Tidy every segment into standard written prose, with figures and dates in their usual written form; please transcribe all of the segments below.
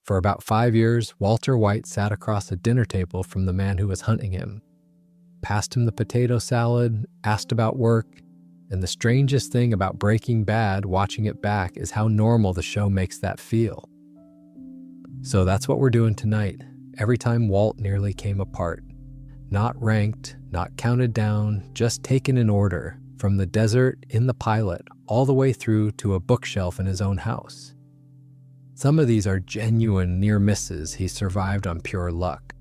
For about 5 years, Walter White sat across a dinner table from the man who was hunting him, passed him the potato salad, asked about work, and the strangest thing about Breaking Bad, watching it back, is how normal the show makes that feel. So that's what we're doing tonight. Every time Walt nearly came apart. Not ranked, not counted down, just taken in order, from the desert in the pilot all the way through to a bookshelf in his own house. Some of these are genuine near misses he survived on pure luck.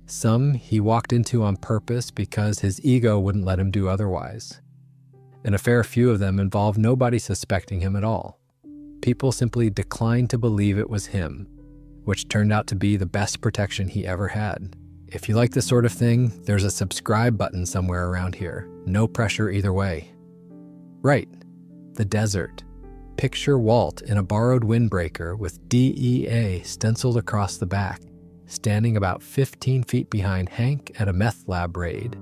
Some he walked into on purpose because his ego wouldn't let him do otherwise. And a fair few of them involve nobody suspecting him at all. People simply declined to believe it was him, which turned out to be the best protection he ever had. If you like this sort of thing, there's a subscribe button somewhere around here. No pressure either way. Right, the desert. Picture Walt in a borrowed windbreaker with DEA stenciled across the back, standing about 15 feet behind Hank at a meth lab raid,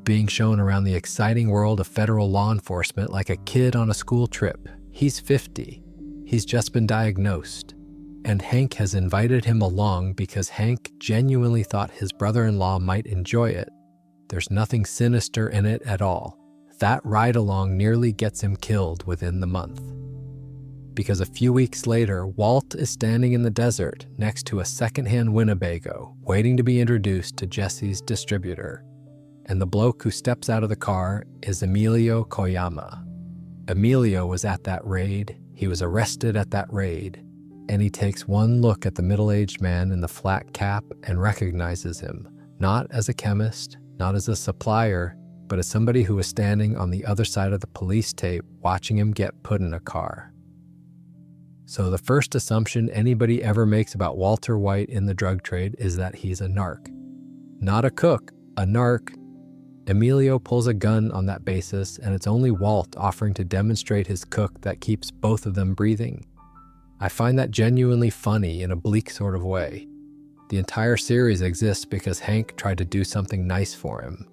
being shown around the exciting world of federal law enforcement like a kid on a school trip. He's 50. He's just been diagnosed. And Hank has invited him along because Hank genuinely thought his brother-in-law might enjoy it. There's nothing sinister in it at all. That ride-along nearly gets him killed within the month. Because a few weeks later, Walt is standing in the desert next to a second-hand Winnebago, waiting to be introduced to Jesse's distributor. And the bloke who steps out of the car is Emilio Koyama. Emilio was at that raid. He was arrested at that raid. And he takes one look at the middle-aged man in the flat cap and recognizes him, not as a chemist, not as a supplier, but as somebody who was standing on the other side of the police tape watching him get put in a car. So the first assumption anybody ever makes about Walter White in the drug trade is that he's a narc. Not a cook, a narc. Emilio pulls a gun on that basis, and it's only Walt offering to demonstrate his cook that keeps both of them breathing. I find that genuinely funny in a bleak sort of way. The entire series exists because Hank tried to do something nice for him.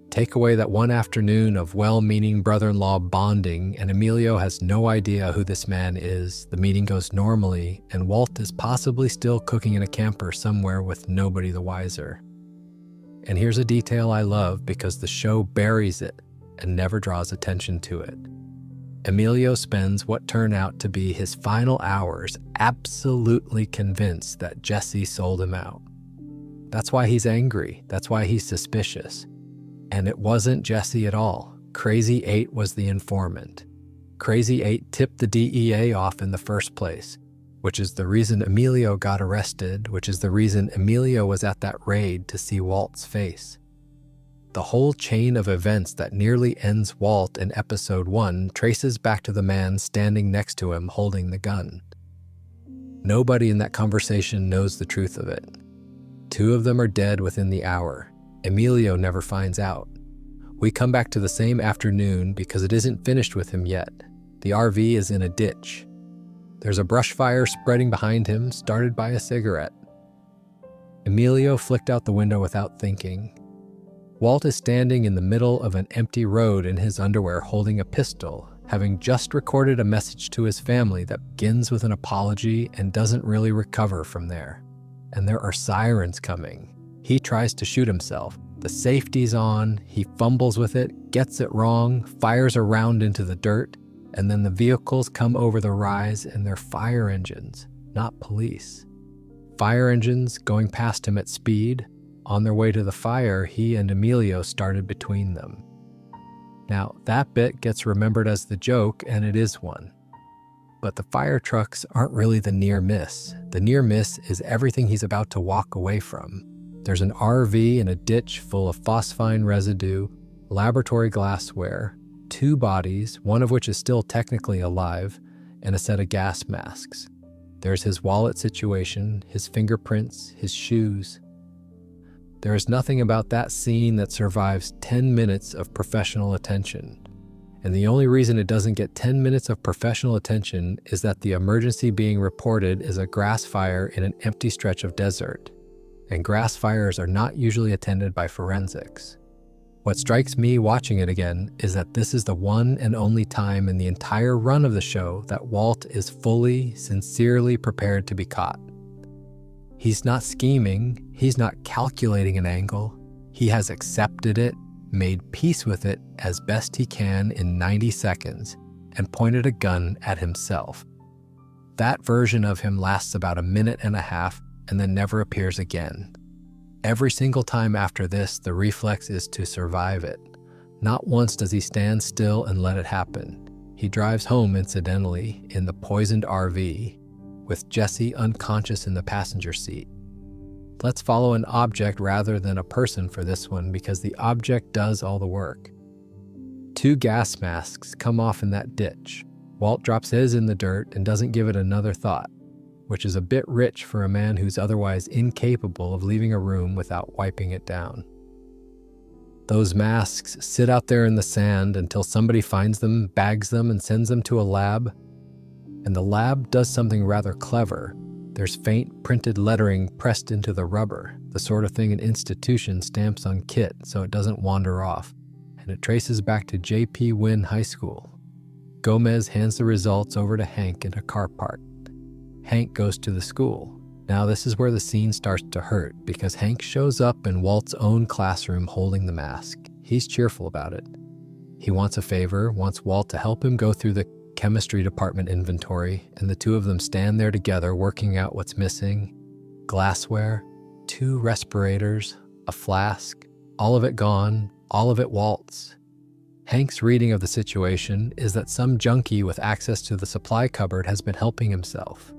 Take away that one afternoon of well-meaning brother-in-law bonding, and Emilio has no idea who this man is. The meeting goes normally, and Walt is possibly still cooking in a camper somewhere with nobody the wiser. And here's a detail I love because the show buries it and never draws attention to it. Emilio spends what turn out to be his final hours absolutely convinced that Jesse sold him out. That's why he's angry. That's why he's suspicious. And it wasn't Jesse at all. Crazy 8 was the informant. Crazy 8 tipped the DEA off in the first place, which is the reason Emilio got arrested, which is the reason Emilio was at that raid to see Walt's face. The whole chain of events that nearly ends Walt in episode 1 traces back to the man standing next to him holding the gun. Nobody in that conversation knows the truth of it. 2 of them are dead within the hour. Emilio never finds out. We come back to the same afternoon because it isn't finished with him yet. The RV is in a ditch. There's a brush fire spreading behind him, started by a cigarette. Emilio flicked out the window without thinking. Walt is standing in the middle of an empty road in his underwear holding a pistol, having just recorded a message to his family that begins with an apology and doesn't really recover from there. And there are sirens coming. He tries to shoot himself. The safety's on, he fumbles with it, gets it wrong, fires a round into the dirt, and then the vehicles come over the rise and they're fire engines, not police. Fire engines going past him at speed. On their way to the fire, he and Emilio started between them. Now, that bit gets remembered as the joke, and it is one. But the fire trucks aren't really the near miss. The near miss is everything he's about to walk away from. There's an RV in a ditch full of phosphine residue, laboratory glassware, 2 bodies, one of which is still technically alive, and a set of gas masks. There's his wallet situation, his fingerprints, his shoes. There is nothing about that scene that survives 10 minutes of professional attention. And the only reason it doesn't get 10 minutes of professional attention is that the emergency being reported is a grass fire in an empty stretch of desert. And grass fires are not usually attended by forensics. What strikes me watching it again is that this is the one and only time in the entire run of the show that Walt is fully, sincerely prepared to be caught. He's not scheming, he's not calculating an angle. He has accepted it, made peace with it as best he can in 90 seconds, and pointed a gun at himself. That version of him lasts about a minute and a half and then never appears again. Every single time after this, the reflex is to survive it. Not once does he stand still and let it happen. He drives home, incidentally, in the poisoned RV, with Jesse unconscious in the passenger seat. Let's follow an object rather than a person for this one because the object does all the work. 2 gas masks come off in that ditch. Walt drops his in the dirt and doesn't give it another thought, which is a bit rich for a man who's otherwise incapable of leaving a room without wiping it down. Those masks sit out there in the sand until somebody finds them, bags them, and sends them to a lab. And the lab does something rather clever. There's faint printed lettering pressed into the rubber, the sort of thing an institution stamps on kit so it doesn't wander off, and it traces back to J.P. Wynn High School. Gomez hands the results over to Hank in a car park. Hank goes to the school. Now this is where the scene starts to hurt because Hank shows up in Walt's own classroom holding the mask. He's cheerful about it. He wants a favor, wants Walt to help him go through the chemistry department inventory, and the two of them stand there together working out what's missing. Glassware, 2 respirators, a flask, all of it gone, all of it Walt's. Hank's reading of the situation is that some junkie with access to the supply cupboard has been helping himself.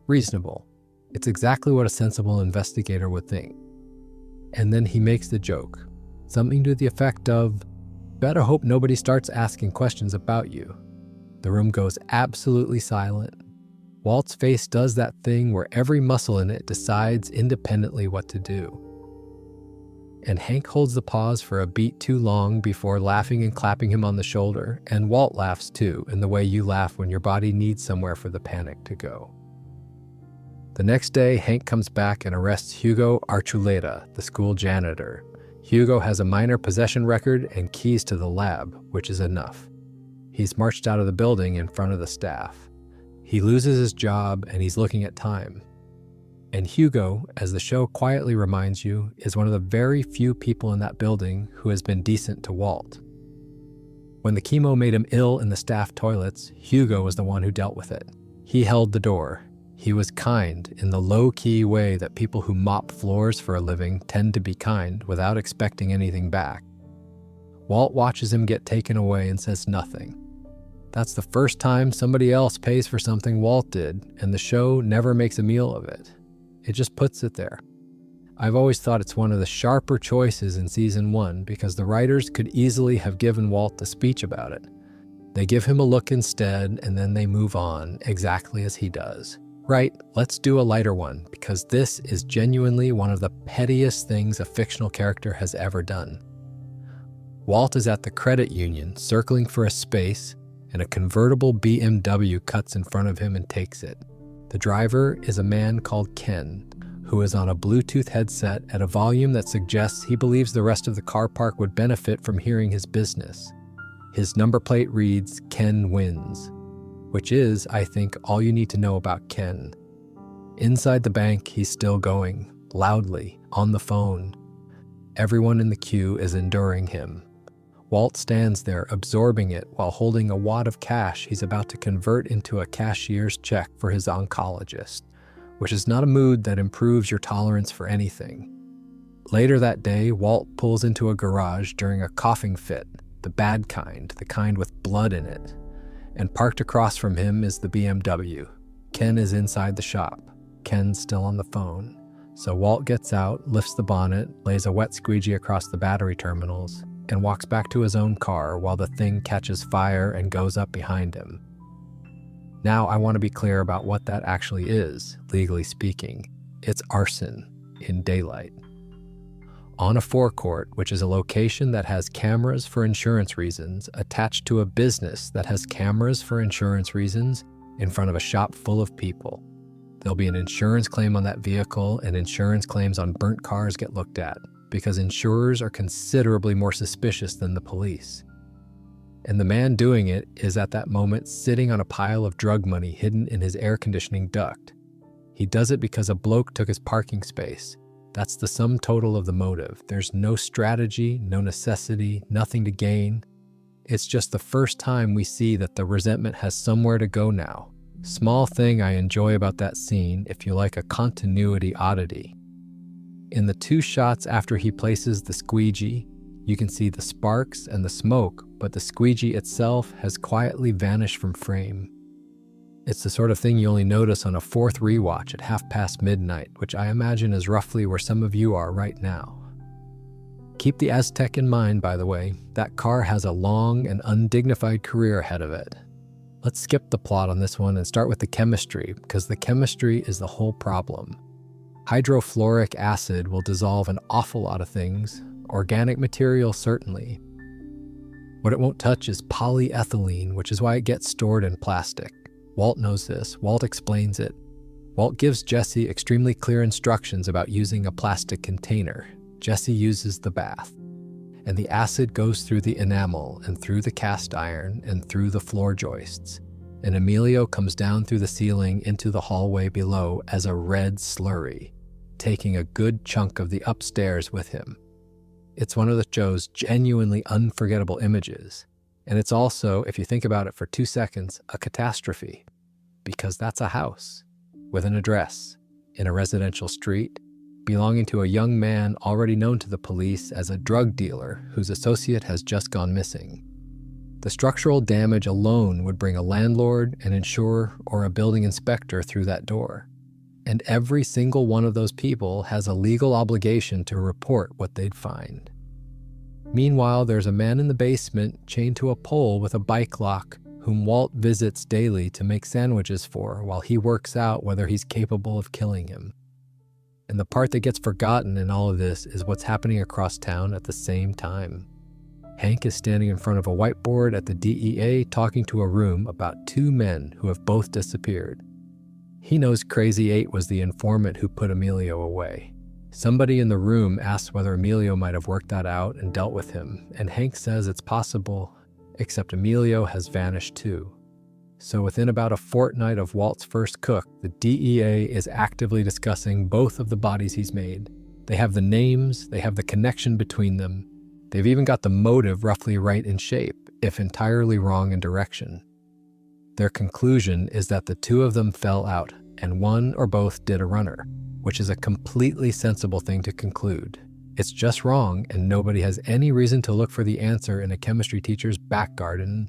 Reasonable. It's exactly what a sensible investigator would think. And then he makes the joke, something to the effect of, "Better hope nobody starts asking questions about you." The room goes absolutely silent. Walt's face does that thing where every muscle in it decides independently what to do. And Hank holds the pause for a beat too long before laughing and clapping him on the shoulder, and Walt laughs too, in the way you laugh when your body needs somewhere for the panic to go. The next day, Hank comes back and arrests Hugo Archuleta, the school janitor. Hugo has a minor possession record and keys to the lab, which is enough. He's marched out of the building in front of the staff. He loses his job and he's looking at time. And Hugo, as the show quietly reminds you, is one of the very few people in that building who has been decent to Walt. When the chemo made him ill in the staff toilets, Hugo was the one who dealt with it. He held the door. He was kind in the low-key way that people who mop floors for a living tend to be kind without expecting anything back. Walt watches him get taken away and says nothing. That's the first time somebody else pays for something Walt did, and the show never makes a meal of it. It just puts it there. I've always thought it's one of the sharper choices in season 1 because the writers could easily have given Walt a speech about it. They give him a look instead, and then they move on, exactly as he does. Right, let's do a lighter one, because this is genuinely one of the pettiest things a fictional character has ever done. Walt is at the credit union, circling for a space, and a convertible BMW cuts in front of him and takes it. The driver is a man called Ken, who is on a Bluetooth headset at a volume that suggests he believes the rest of the car park would benefit from hearing his business. His number plate reads, "Ken Wins," which is, I think, all you need to know about Ken. Inside the bank, he's still going, loudly, on the phone. Everyone in the queue is enduring him. Walt stands there, absorbing it while holding a wad of cash he's about to convert into a cashier's check for his oncologist, which is not a mood that improves your tolerance for anything. Later that day, Walt pulls into a garage during a coughing fit, the bad kind, the kind with blood in it. And parked across from him is the BMW. Ken is inside the shop. Ken's still on the phone. So Walt gets out, lifts the bonnet, lays a wet squeegee across the battery terminals, and walks back to his own car while the thing catches fire and goes up behind him. Now I want to be clear about what that actually is, legally speaking. It's arson in daylight. On a forecourt, which is a location that has cameras for insurance reasons, attached to a business that has cameras for insurance reasons, in front of a shop full of people. There'll be an insurance claim on that vehicle, and insurance claims on burnt cars get looked at, because insurers are considerably more suspicious than the police. And the man doing it is at that moment sitting on a pile of drug money hidden in his air conditioning duct. He does it because a bloke took his parking space. That's the sum total of the motive. There's no strategy, no necessity, nothing to gain. It's just the first time we see that the resentment has somewhere to go now. Small thing I enjoy about that scene, if you like a continuity oddity. In the 2 shots after he places the squeegee, you can see the sparks and the smoke, but the squeegee itself has quietly vanished from frame. It's the sort of thing you only notice on a 4th rewatch at midnight, which I imagine is roughly where some of you are right now. Keep the Aztec in mind, by the way. That car has a long and undignified career ahead of it. Let's skip the plot on this one and start with the chemistry, because the chemistry is the whole problem. Hydrofluoric acid will dissolve an awful lot of things, organic material certainly. What it won't touch is polyethylene, which is why it gets stored in plastic. Walt knows this. Walt explains it. Walt gives Jesse extremely clear instructions about using a plastic container. Jesse uses the bath, and the acid goes through the enamel and through the cast iron and through the floor joists. And Emilio comes down through the ceiling into the hallway below as a red slurry, taking a good chunk of the upstairs with him. It's one of the show's genuinely unforgettable images. And it's also, if you think about it for 2 seconds, a catastrophe. Because that's a house with an address in a residential street belonging to a young man already known to the police as a drug dealer whose associate has just gone missing. The structural damage alone would bring a landlord, an insurer, or a building inspector through that door. And every single one of those people has a legal obligation to report what they'd find. Meanwhile, there's a man in the basement chained to a pole with a bike lock whom Walt visits daily to make sandwiches for while he works out whether he's capable of killing him. And the part that gets forgotten in all of this is what's happening across town at the same time. Hank is standing in front of a whiteboard at the DEA talking to a room about 2 men who have both disappeared. He knows Crazy 8 was the informant who put Emilio away. Somebody in the room asks whether Emilio might have worked that out and dealt with him, and Hank says it's possible, except Emilio has vanished too. So within about a fortnight of Walt's first cook, the DEA is actively discussing both of the bodies he's made. They have the names, they have the connection between them. They've even got the motive roughly right in shape, if entirely wrong in direction. Their conclusion is that the 2 of them fell out, and one or both did a runner, which is a completely sensible thing to conclude. It's just wrong, and nobody has any reason to look for the answer in a chemistry teacher's back garden.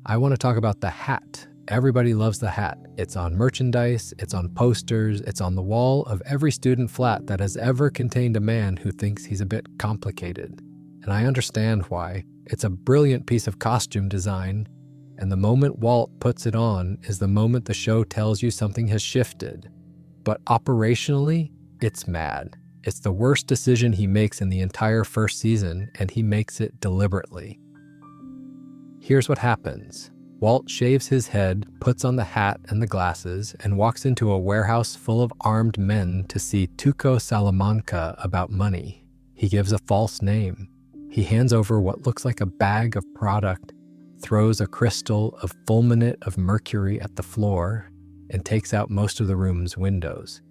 I want to talk about the hat. Everybody loves the hat. It's on merchandise, it's on posters, it's on the wall of every student flat that has ever contained a man who thinks he's a bit complicated. And I understand why. It's a brilliant piece of costume design, and the moment Walt puts it on is the moment the show tells you something has shifted. But operationally, it's mad. It's the worst decision he makes in the entire first season, and he makes it deliberately. Here's what happens. Walt shaves his head, puts on the hat and the glasses, and walks into a warehouse full of armed men to see Tuco Salamanca about money. He gives a false name. He hands over what looks like a bag of product, throws a crystal of fulminate of mercury at the floor, and takes out most of the room's windows.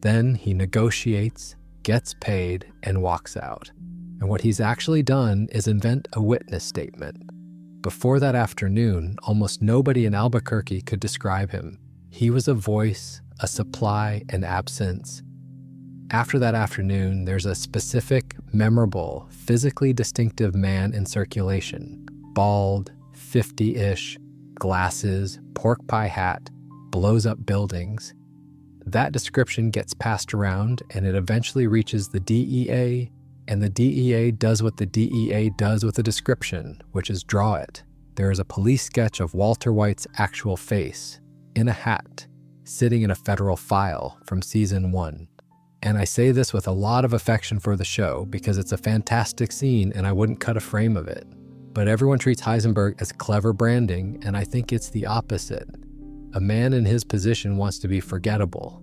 Then he negotiates, gets paid, and walks out. And what he's actually done is invent a witness statement. Before that afternoon, almost nobody in Albuquerque could describe him. He was a voice, a supply, an absence. After that afternoon, there's a specific, memorable, physically distinctive man in circulation. Bald, 50-ish, glasses, pork pie hat, blows up buildings. That description gets passed around, and it eventually reaches the DEA, and the DEA does what the DEA does with a description, which is draw it. There is a police sketch of Walter White's actual face, in a hat, sitting in a federal file from season 1. And I say this with a lot of affection for the show because it's a fantastic scene and I wouldn't cut a frame of it. But everyone treats Heisenberg as clever branding, and I think it's the opposite. A man in his position wants to be forgettable.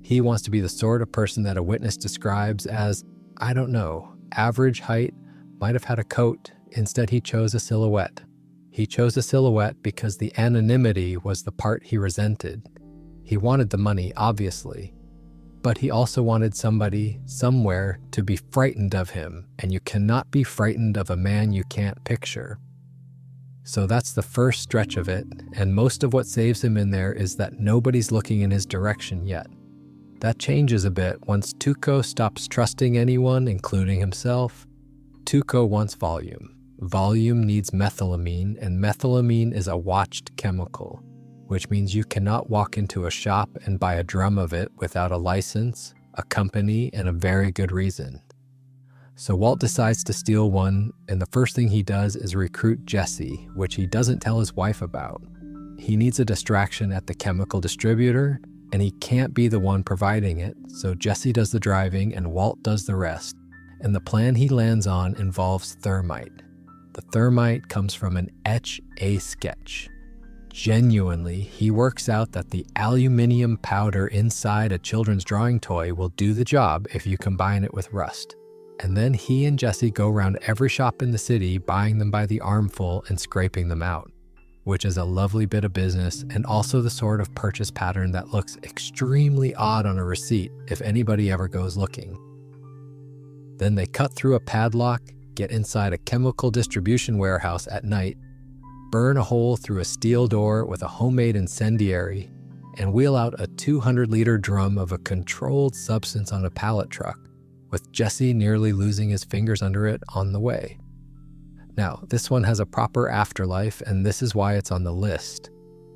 He wants to be the sort of person that a witness describes as, I don't know, average height, might have had a coat. Instead, he chose a silhouette. He chose a silhouette because the anonymity was the part he resented. He wanted the money, obviously, but he also wanted somebody, somewhere, to be frightened of him, and you cannot be frightened of a man you can't picture. So that's the first stretch of it, and most of what saves him in there is that nobody's looking in his direction yet. That changes a bit once Tuco stops trusting anyone, including himself. Tuco wants volume. Volume needs methylamine, and methylamine is a watched chemical, which means you cannot walk into a shop and buy a drum of it without a license, a company, and a very good reason. So Walt decides to steal one, and the first thing he does is recruit Jesse, which he doesn't tell his wife about. He needs a distraction at the chemical distributor, and he can't be the one providing it, so Jesse does the driving and Walt does the rest, and the plan he lands on involves thermite. The thermite comes from an Etch-a-Sketch. Genuinely, he works out that the aluminium powder inside a children's drawing toy will do the job if you combine it with rust. And then he and Jesse go around every shop in the city, buying them by the armful and scraping them out, which is a lovely bit of business and also the sort of purchase pattern that looks extremely odd on a receipt if anybody ever goes looking. Then they cut through a padlock, get inside a chemical distribution warehouse at night, burn a hole through a steel door with a homemade incendiary, and wheel out a 200-liter drum of a controlled substance on a pallet truck, with Jesse nearly losing his fingers under it on the way. Now, this one has a proper afterlife, and this is why it's on the list.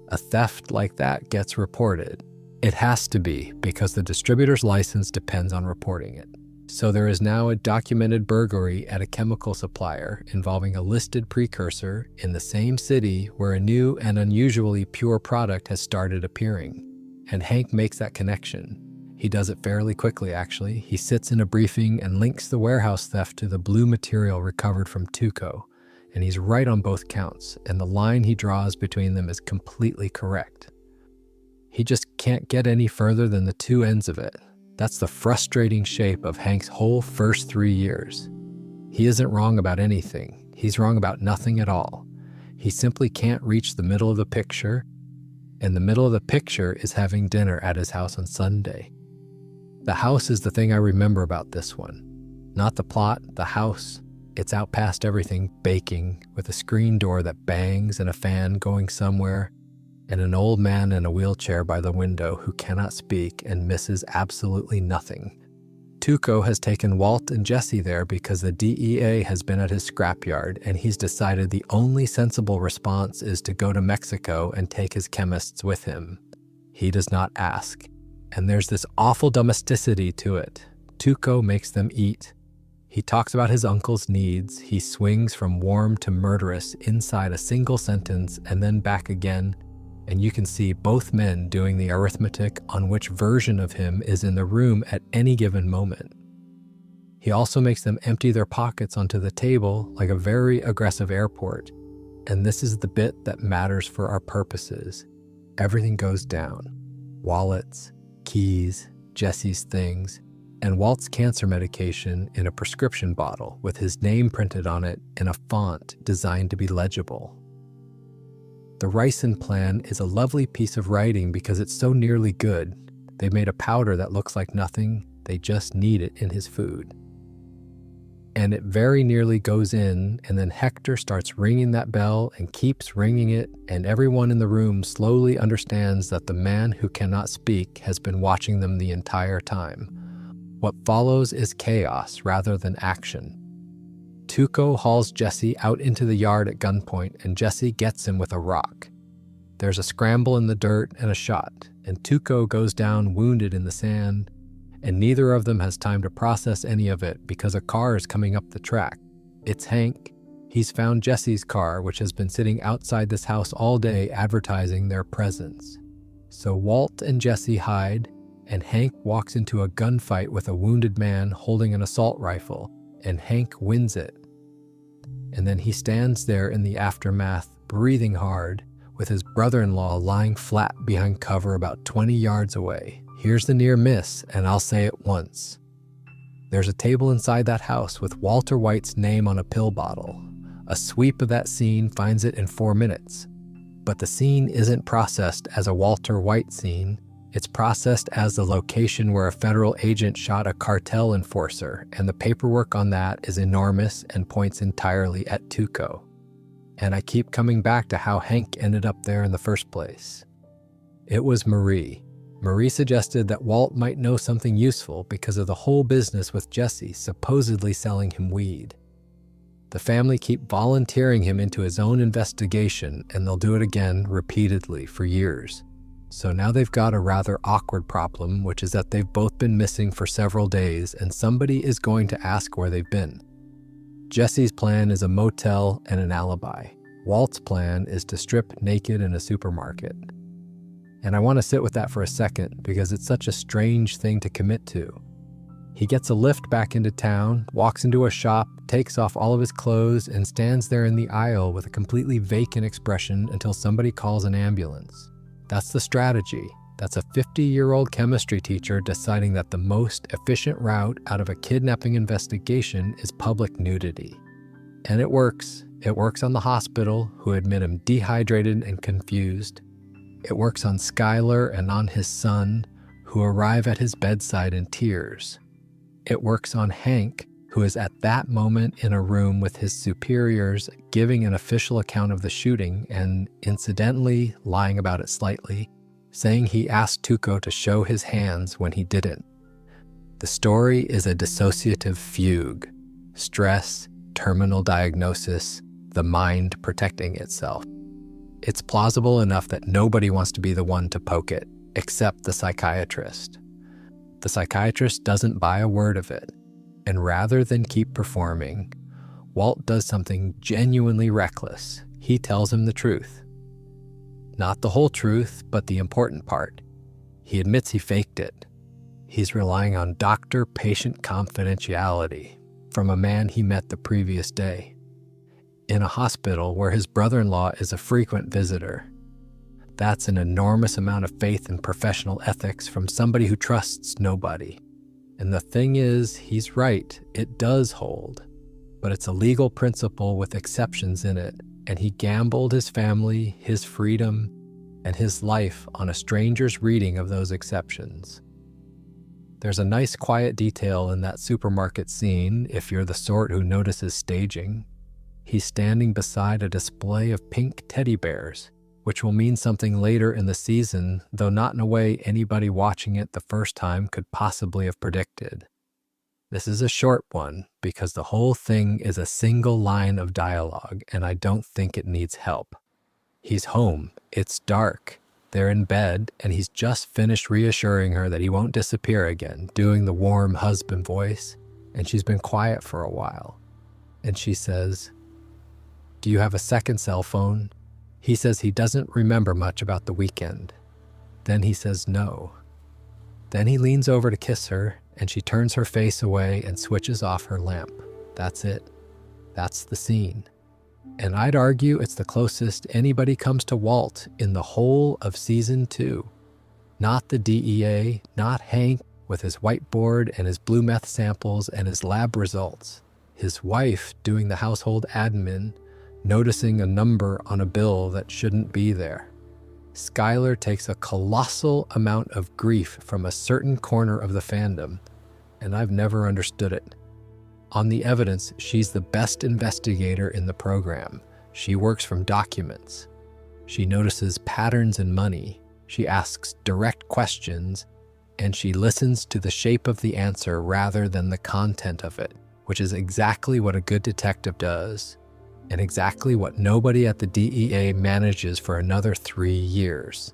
A theft like that gets reported. It has to be, because the distributor's license depends on reporting it. So there is now a documented burglary at a chemical supplier involving a listed precursor in the same city where a new and unusually pure product has started appearing. And Hank makes that connection. He does it fairly quickly, actually. He sits in a briefing and links the warehouse theft to the blue material recovered from Tuco, and he's right on both counts, and the line he draws between them is completely correct. He just can't get any further than the two ends of it. That's the frustrating shape of Hank's whole first 3 years. He isn't wrong about anything. He's wrong about nothing at all. He simply can't reach the middle of the picture, and the middle of the picture is having dinner at his house on Sunday. The house is the thing I remember about this one. Not the plot, the house. It's out past everything, baking, with a screen door that bangs and a fan going somewhere, and an old man in a wheelchair by the window who cannot speak and misses absolutely nothing. Tuco has taken Walt and Jesse there because the DEA has been at his scrapyard, and he's decided the only sensible response is to go to Mexico and take his chemists with him. He does not ask. And there's this awful domesticity to it. Tuco makes them eat. He talks about his uncle's needs. He swings from warm to murderous inside a single sentence and then back again. And you can see both men doing the arithmetic on which version of him is in the room at any given moment. He also makes them empty their pockets onto the table like a very aggressive airport. And this is the bit that matters for our purposes. Everything goes down. Wallets, keys, Jesse's things, and Walt's cancer medication in a prescription bottle with his name printed on it in a font designed to be legible. The ricin plan is a lovely piece of writing because it's so nearly good. They've made a powder that looks like nothing, they just need it in his food. And it very nearly goes in, and then Hector starts ringing that bell and keeps ringing it, and everyone in the room slowly understands that the man who cannot speak has been watching them the entire time. What follows is chaos rather than action. Tuco hauls Jesse out into the yard at gunpoint, and Jesse gets him with a rock. There's a scramble in the dirt and a shot, and Tuco goes down wounded in the sand, and neither of them has time to process any of it because a car is coming up the track. It's Hank. He's found Jesse's car, which has been sitting outside this house all day advertising their presence. So Walt and Jesse hide, and Hank walks into a gunfight with a wounded man holding an assault rifle, and Hank wins it. And then he stands there in the aftermath, breathing hard, with his brother-in-law lying flat behind cover about 20 yards away. Here's the near miss, and I'll say it once. There's a table inside that house with Walter White's name on a pill bottle. A sweep of that scene finds it in 4 minutes. But the scene isn't processed as a Walter White scene. It's processed as the location where a federal agent shot a cartel enforcer, and the paperwork on that is enormous and points entirely at Tuco. And I keep coming back to how Hank ended up there in the first place. It was Marie. Marie suggested that Walt might know something useful because of the whole business with Jesse supposedly selling him weed. The family keep volunteering him into his own investigation, and they'll do it again repeatedly for years. So now they've got a rather awkward problem, which is that they've both been missing for several days, and somebody is going to ask where they've been. Jesse's plan is a motel and an alibi. Walt's plan is to strip naked in a supermarket. And I want to sit with that for a second because it's such a strange thing to commit to. He gets a lift back into town, walks into a shop, takes off all of his clothes, and stands there in the aisle with a completely vacant expression until somebody calls an ambulance. That's the strategy. That's a 50-year-old chemistry teacher deciding that the most efficient route out of a kidnapping investigation is public nudity. And it works. It works on the hospital, who admit him dehydrated and confused. It works on Skylar and on his son, who arrive at his bedside in tears. It works on Hank, who is at that moment in a room with his superiors giving an official account of the shooting and, incidentally, lying about it slightly, saying he asked Tuco to show his hands when he didn't. The story is a dissociative fugue. Stress, terminal diagnosis, the mind protecting itself. It's plausible enough that nobody wants to be the one to poke it, except the psychiatrist. The psychiatrist doesn't buy a word of it, and rather than keep performing, Walt does something genuinely reckless. He tells him the truth. Not the whole truth, but the important part. He admits he faked it. He's relying on doctor-patient confidentiality from a man he met the previous day in a hospital where his brother-in-law is a frequent visitor. That's an enormous amount of faith and professional ethics from somebody who trusts nobody. And the thing is, he's right, it does hold. But it's a legal principle with exceptions in it, and he gambled his family, his freedom, and his life on a stranger's reading of those exceptions. There's a nice quiet detail in that supermarket scene if you're the sort who notices staging. He's standing beside a display of pink teddy bears, which will mean something later in the season, though not in a way anybody watching it the first time could possibly have predicted. This is a short one because the whole thing is a single line of dialogue, and I don't think it needs help. He's home, it's dark, they're in bed, and he's just finished reassuring her that he won't disappear again, doing the warm husband voice, and she's been quiet for a while. And she says, "Do you have a second cell phone?" He says he doesn't remember much about the weekend. Then he says no. Then he leans over to kiss her, and she turns her face away and switches off her lamp. That's it. That's the scene. And I'd argue it's the closest anybody comes to Walt in the whole of season 2. Not the DEA, not Hank with his whiteboard and his blue meth samples and his lab results. His wife doing the household admin, noticing a number on a bill that shouldn't be there. Skylar takes a colossal amount of grief from a certain corner of the fandom, and I've never understood it. On the evidence, she's the best investigator in the program. She works from documents. She notices patterns in money. She asks direct questions, and she listens to the shape of the answer rather than the content of it, which is exactly what a good detective does. And exactly what nobody at the DEA manages for another 3 years.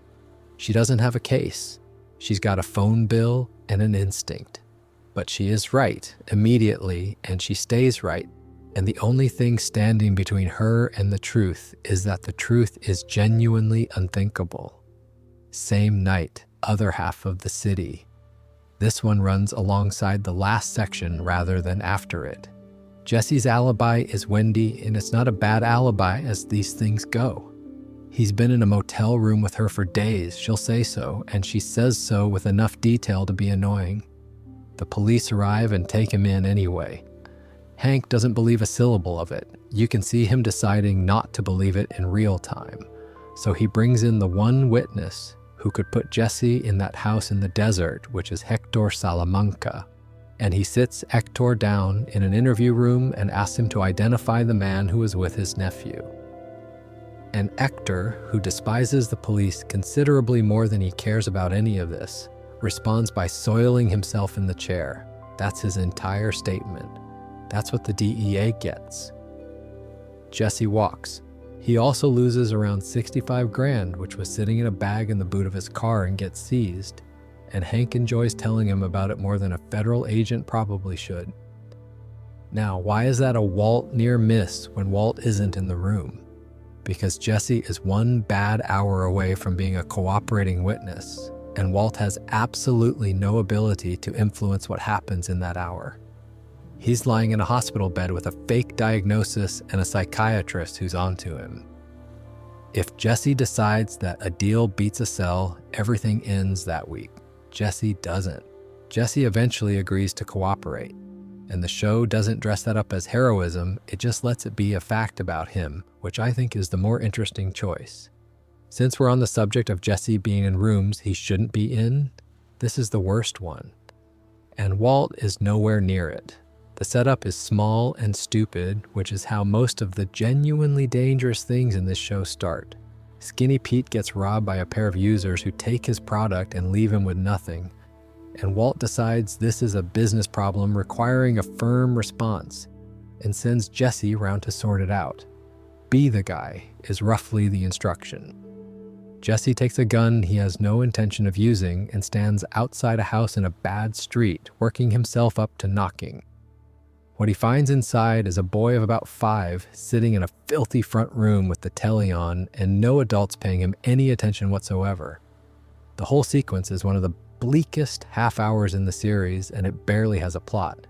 She doesn't have a case. She's got a phone bill and an instinct. But she is right immediately, and she stays right. And the only thing standing between her and the truth is that the truth is genuinely unthinkable. Same night, other half of the city. This one runs alongside the last section rather than after it. Jesse's alibi is Wendy, and it's not a bad alibi as these things go. He's been in a motel room with her for days, she'll say so, and she says so with enough detail to be annoying. The police arrive and take him in anyway. Hank doesn't believe a syllable of it. You can see him deciding not to believe it in real time. So he brings in the one witness who could put Jesse in that house in the desert, which is Hector Salamanca. And he sits Hector down in an interview room and asks him to identify the man who was with his nephew. And Hector, who despises the police considerably more than he cares about any of this, responds by soiling himself in the chair. That's his entire statement. That's what the DEA gets. Jesse walks. He also loses around 65 grand, which was sitting in a bag in the boot of his car and gets seized. And Hank enjoys telling him about it more than a federal agent probably should. Now, why is that a Walt near miss when Walt isn't in the room? Because Jesse is one bad hour away from being a cooperating witness, and Walt has absolutely no ability to influence what happens in that hour. He's lying in a hospital bed with a fake diagnosis and a psychiatrist who's onto him. If Jesse decides that a deal beats a sell, everything ends that week. Jesse doesn't. Jesse eventually agrees to cooperate, and the show doesn't dress that up as heroism, it just lets it be a fact about him, which I think is the more interesting choice. Since we're on the subject of Jesse being in rooms he shouldn't be in, this is the worst one. And Walt is nowhere near it. The setup is small and stupid, which is how most of the genuinely dangerous things in this show start. Skinny Pete gets robbed by a pair of users who take his product and leave him with nothing. And Walt decides this is a business problem requiring a firm response and sends Jesse round to sort it out. Be the guy is roughly the instruction. Jesse takes a gun he has no intention of using and stands outside a house in a bad street, working himself up to knocking. What he finds inside is a boy of about 5 sitting in a filthy front room with the telly on and no adults paying him any attention whatsoever. The whole sequence is one of the bleakest half hours in the series, and it barely has a plot.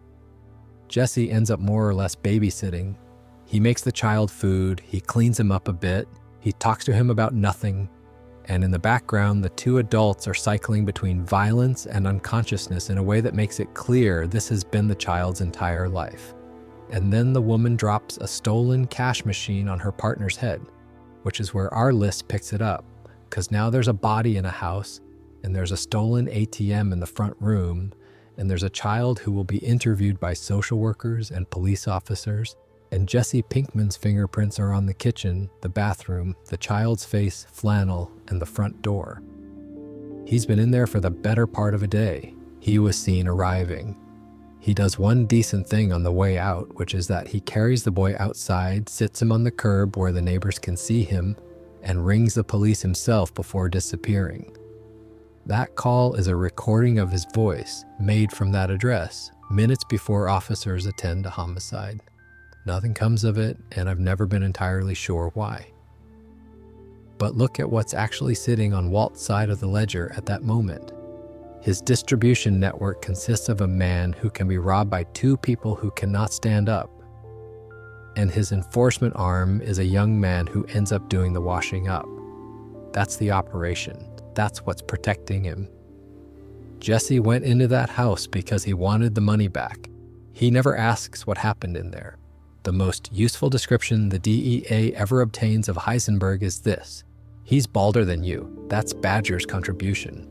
Jesse ends up more or less babysitting. He makes the child food, he cleans him up a bit, he talks to him about nothing, and in the background, the 2 adults are cycling between violence and unconsciousness in a way that makes it clear this has been the child's entire life. And then the woman drops a stolen cash machine on her partner's head, which is where our list picks it up, because now there's a body in a house, and there's a stolen ATM in the front room, and there's a child who will be interviewed by social workers and police officers, and Jesse Pinkman's fingerprints are on the kitchen, the bathroom, the child's face, flannel, and the front door. He's been in there for the better part of a day. He was seen arriving. He does one decent thing on the way out, which is that he carries the boy outside, sits him on the curb where the neighbors can see him, and rings the police himself before disappearing. That call is a recording of his voice, made from that address, minutes before officers attend a homicide. Nothing comes of it, and I've never been entirely sure why. But look at what's actually sitting on Walt's side of the ledger at that moment. His distribution network consists of a man who can be robbed by 2 people who cannot stand up. And his enforcement arm is a young man who ends up doing the washing up. That's the operation. That's what's protecting him. Jesse went into that house because he wanted the money back. He never asks what happened in there. The most useful description the DEA ever obtains of Heisenberg is this: he's balder than you. That's Badger's contribution.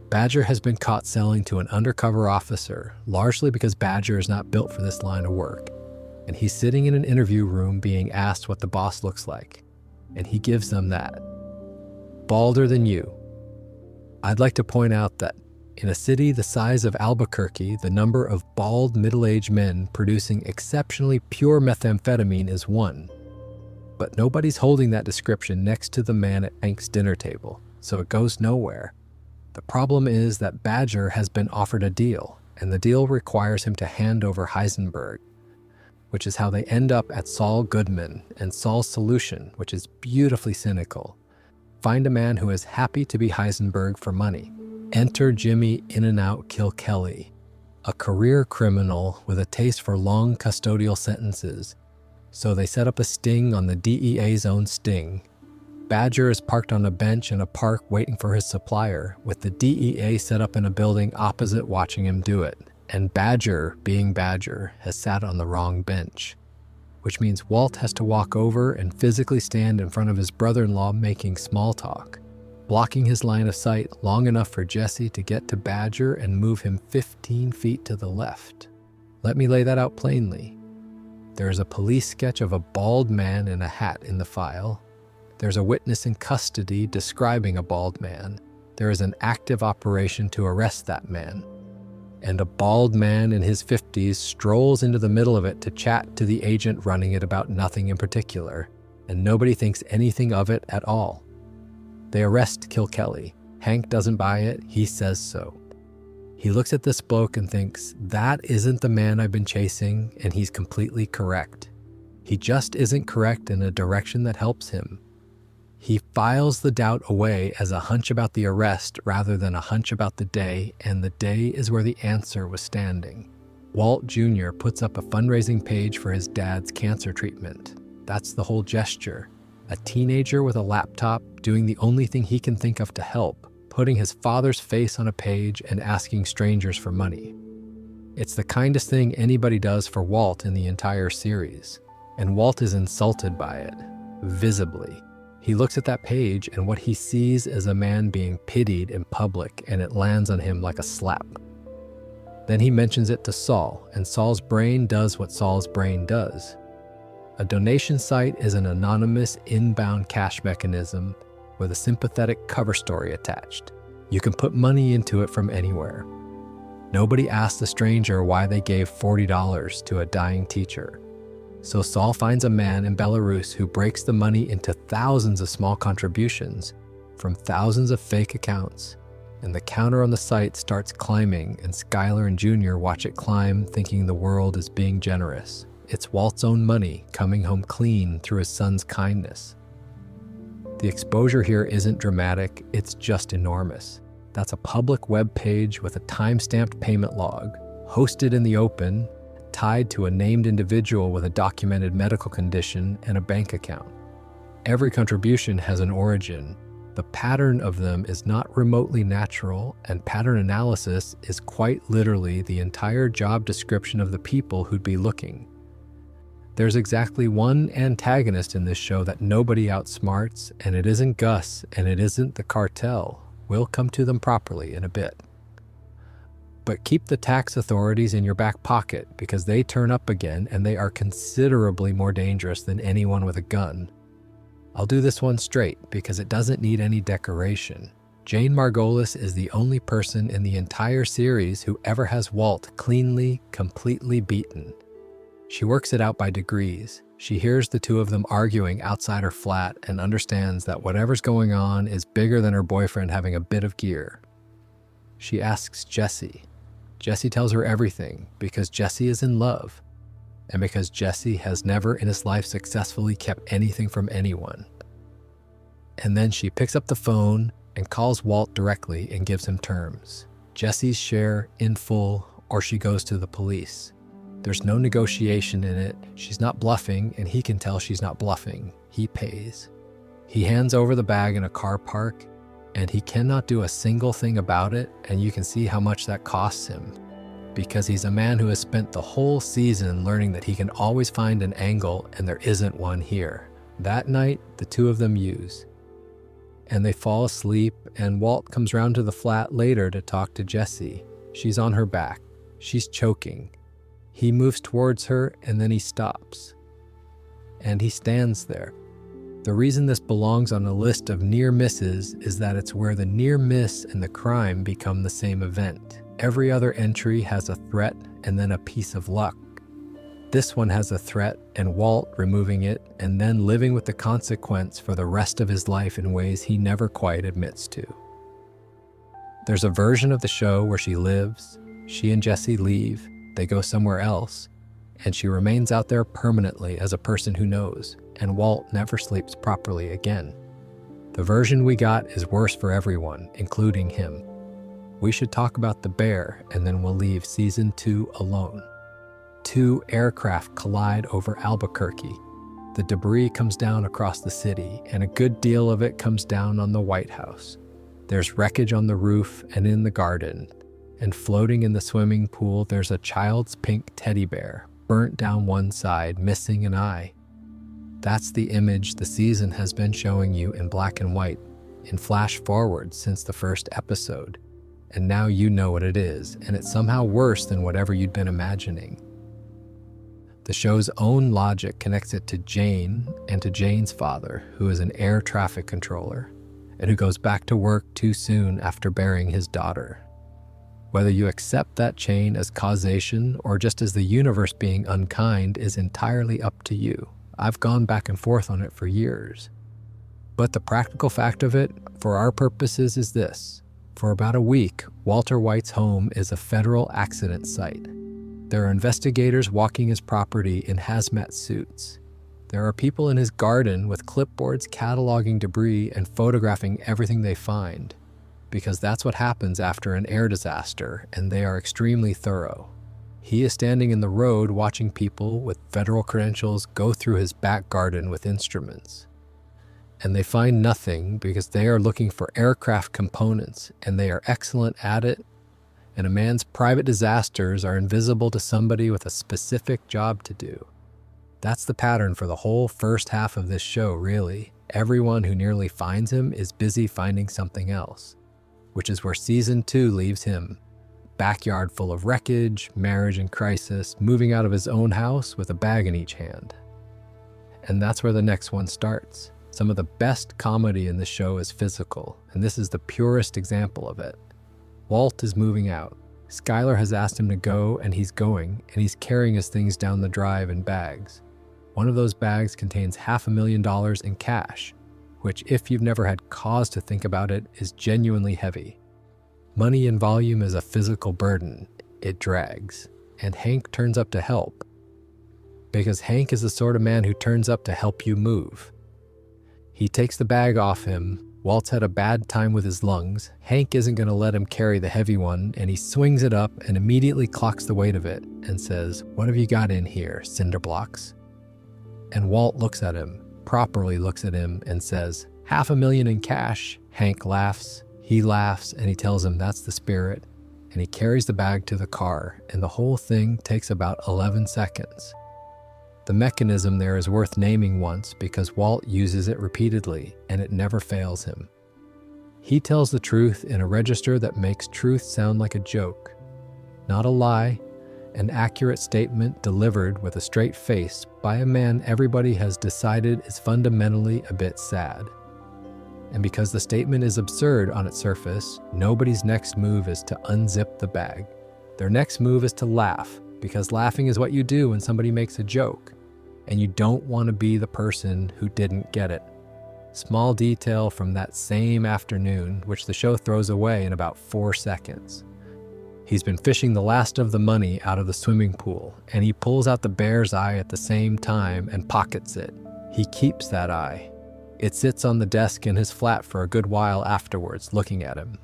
Badger has been caught selling to an undercover officer, largely because Badger is not built for this line of work. And he's sitting in an interview room being asked what the boss looks like. And he gives them that. Balder than you. I'd like to point out that in a city the size of Albuquerque, the number of bald middle-aged men producing exceptionally pure methamphetamine is 1. But nobody's holding that description next to the man at Hank's dinner table, so it goes nowhere. The problem is that Badger has been offered a deal, and the deal requires him to hand over Heisenberg, which is how they end up at Saul Goodman and Saul's solution, which is beautifully cynical. Find a man who is happy to be Heisenberg for money. Enter Jimmy In-N-Out Kilkelly, a career criminal with a taste for long custodial sentences. So they set up a sting on the DEA's own sting. Badger is parked on a bench in a park waiting for his supplier, with the DEA set up in a building opposite watching him do it. And Badger, being Badger, has sat on the wrong bench, which means Walt has to walk over and physically stand in front of his brother-in-law making small talk. blocking his line of sight long enough for Jesse to get to Badger and move him 15 feet to the left. Let me lay that out plainly. There is a police sketch of a bald man in a hat in the file. There's a witness in custody describing a bald man. There is an active operation to arrest that man. And a bald man in his 50s strolls into the middle of it to chat to the agent running it about nothing in particular, and nobody thinks anything of it at all. They arrest Kilkelly. Hank doesn't buy it, he says so. He looks at this bloke and thinks, that isn't the man I've been chasing, and he's completely correct. He just isn't correct in a direction that helps him. He files the doubt away as a hunch about the arrest rather than a hunch about the day, and the day is where the answer was standing. Walt Jr. puts up a fundraising page for his dad's cancer treatment. That's the whole gesture. A teenager with a laptop doing the only thing he can think of to help, putting his father's face on a page and asking strangers for money. It's the kindest thing anybody does for Walt in the entire series, and Walt is insulted by it, visibly. He looks at that page and what he sees is a man being pitied in public, and it lands on him like a slap. Then he mentions it to Saul, and Saul's brain does what Saul's brain does. A donation site is an anonymous inbound cash mechanism with a sympathetic cover story attached. You can put money into it from anywhere. Nobody asked the stranger why they gave $40 to a dying teacher. So Saul finds a man in Belarus who breaks the money into thousands of small contributions from thousands of fake accounts, and the counter on the site starts climbing, and Skylar and Junior watch it climb, thinking the world is being generous. It's Walt's own money coming home clean through his son's kindness. The exposure here isn't dramatic, it's just enormous. That's a public web page with a time-stamped payment log, hosted in the open, tied to a named individual with a documented medical condition and a bank account. Every contribution has an origin. The pattern of them is not remotely natural, and pattern analysis is quite literally the entire job description of the people who'd be looking. There's exactly one antagonist in this show that nobody outsmarts, and it isn't Gus, and it isn't the cartel. We'll come to them properly in a bit. But keep the tax authorities in your back pocket, because they turn up again and they are considerably more dangerous than anyone with a gun. I'll do this one straight because it doesn't need any decoration. Jane Margolis is the only person in the entire series who ever has Walt cleanly, completely beaten. She works it out by degrees. She hears the two of them arguing outside her flat and understands that whatever's going on is bigger than her boyfriend having a bit of gear. She asks Jesse. Jesse tells her everything because Jesse is in love, and because Jesse has never in his life successfully kept anything from anyone. And then she picks up the phone and calls Walt directly and gives him terms. Jesse's share in full, or she goes to the police. There's no negotiation in it. She's not bluffing, and he can tell she's not bluffing. He pays. He hands over the bag in a car park, and he cannot do a single thing about it, and you can see how much that costs him. Because he's a man who has spent the whole season learning that he can always find an angle, and there isn't one here. That night, the two of them use. And they fall asleep, and Walt comes round to the flat later to talk to Jessie. She's on her back. She's choking. He moves towards her, and then he stops. And he stands there. The reason this belongs on a list of near misses is that it's where the near miss and the crime become the same event. Every other entry has a threat and then a piece of luck. This one has a threat and Walt removing it and then living with the consequence for the rest of his life in ways he never quite admits to. There's a version of the show where she lives, she and Jesse leave, they go somewhere else, and she remains out there permanently as a person who knows, and Walt never sleeps properly again. The version we got is worse for everyone, including him. We should talk about the bear, and then we'll leave season 2 alone. 2 aircraft collide over Albuquerque. The debris comes down across the city, and a good deal of it comes down on the White House. There's wreckage on the roof and in the garden, and floating in the swimming pool there's a child's pink teddy bear, burnt down one side, missing an eye. That's the image the season has been showing you in black and white. in flash forward since the first episode, and now you know what it is, and it's somehow worse than whatever you'd been imagining. The show's own logic connects it to Jane and to Jane's father, who is an air traffic controller, and who goes back to work too soon after burying his daughter. Whether you accept that chain as causation or just as the universe being unkind is entirely up to you. I've gone back and forth on it for years. But the practical fact of it, for our purposes, is this. For about a week, Walter White's home is a federal accident site. There are investigators walking his property in hazmat suits. There are people in his garden with clipboards cataloging debris and photographing everything they find, because that's what happens after an air disaster, and they are extremely thorough. He is standing in the road watching people with federal credentials go through his back garden with instruments. And they find nothing because they are looking for aircraft components, and they are excellent at it. And a man's private disasters are invisible to somebody with a specific job to do. That's the pattern for the whole first half of this show, really. Everyone who nearly finds him is busy finding something else, which is where season 2 leaves him. Backyard full of wreckage, marriage in crisis, moving out of his own house with a bag in each hand. And that's where the next one starts. Some of the best comedy in the show is physical, and this is the purest example of it. Walt is moving out. Skylar has asked him to go, and he's going, and he's carrying his things down the drive in bags. One of those bags contains $500,000 in cash, which, if you've never had cause to think about it, is genuinely heavy. Money in volume is a physical burden. It drags. And Hank turns up to help. Because Hank is the sort of man who turns up to help you move. He takes the bag off him. Walt's had a bad time with his lungs. Hank isn't going to let him carry the heavy one, and he swings it up and immediately clocks the weight of it and says, "What have you got in here, cinder blocks?" And Walt looks at him, properly looks at him, and says, "$500,000 in cash." Hank laughs. He laughs, and he tells him that's the spirit, and he carries the bag to the car, and the whole thing takes about 11 seconds. The mechanism there is worth naming once because Walt uses it repeatedly, and it never fails him. He tells the truth in a register that makes truth sound like a joke. Not a lie, an accurate statement delivered with a straight face by a man everybody has decided is fundamentally a bit sad. And because the statement is absurd on its surface, nobody's next move is to unzip the bag. Their next move is to laugh, because laughing is what you do when somebody makes a joke, and you don't want to be the person who didn't get it. Small detail from that same afternoon, which the show throws away in about 4 seconds. He's been fishing the last of the money out of the swimming pool, and he pulls out the bear's eye at the same time and pockets it. He keeps that eye. It sits on the desk in his flat for a good while afterwards, looking at him.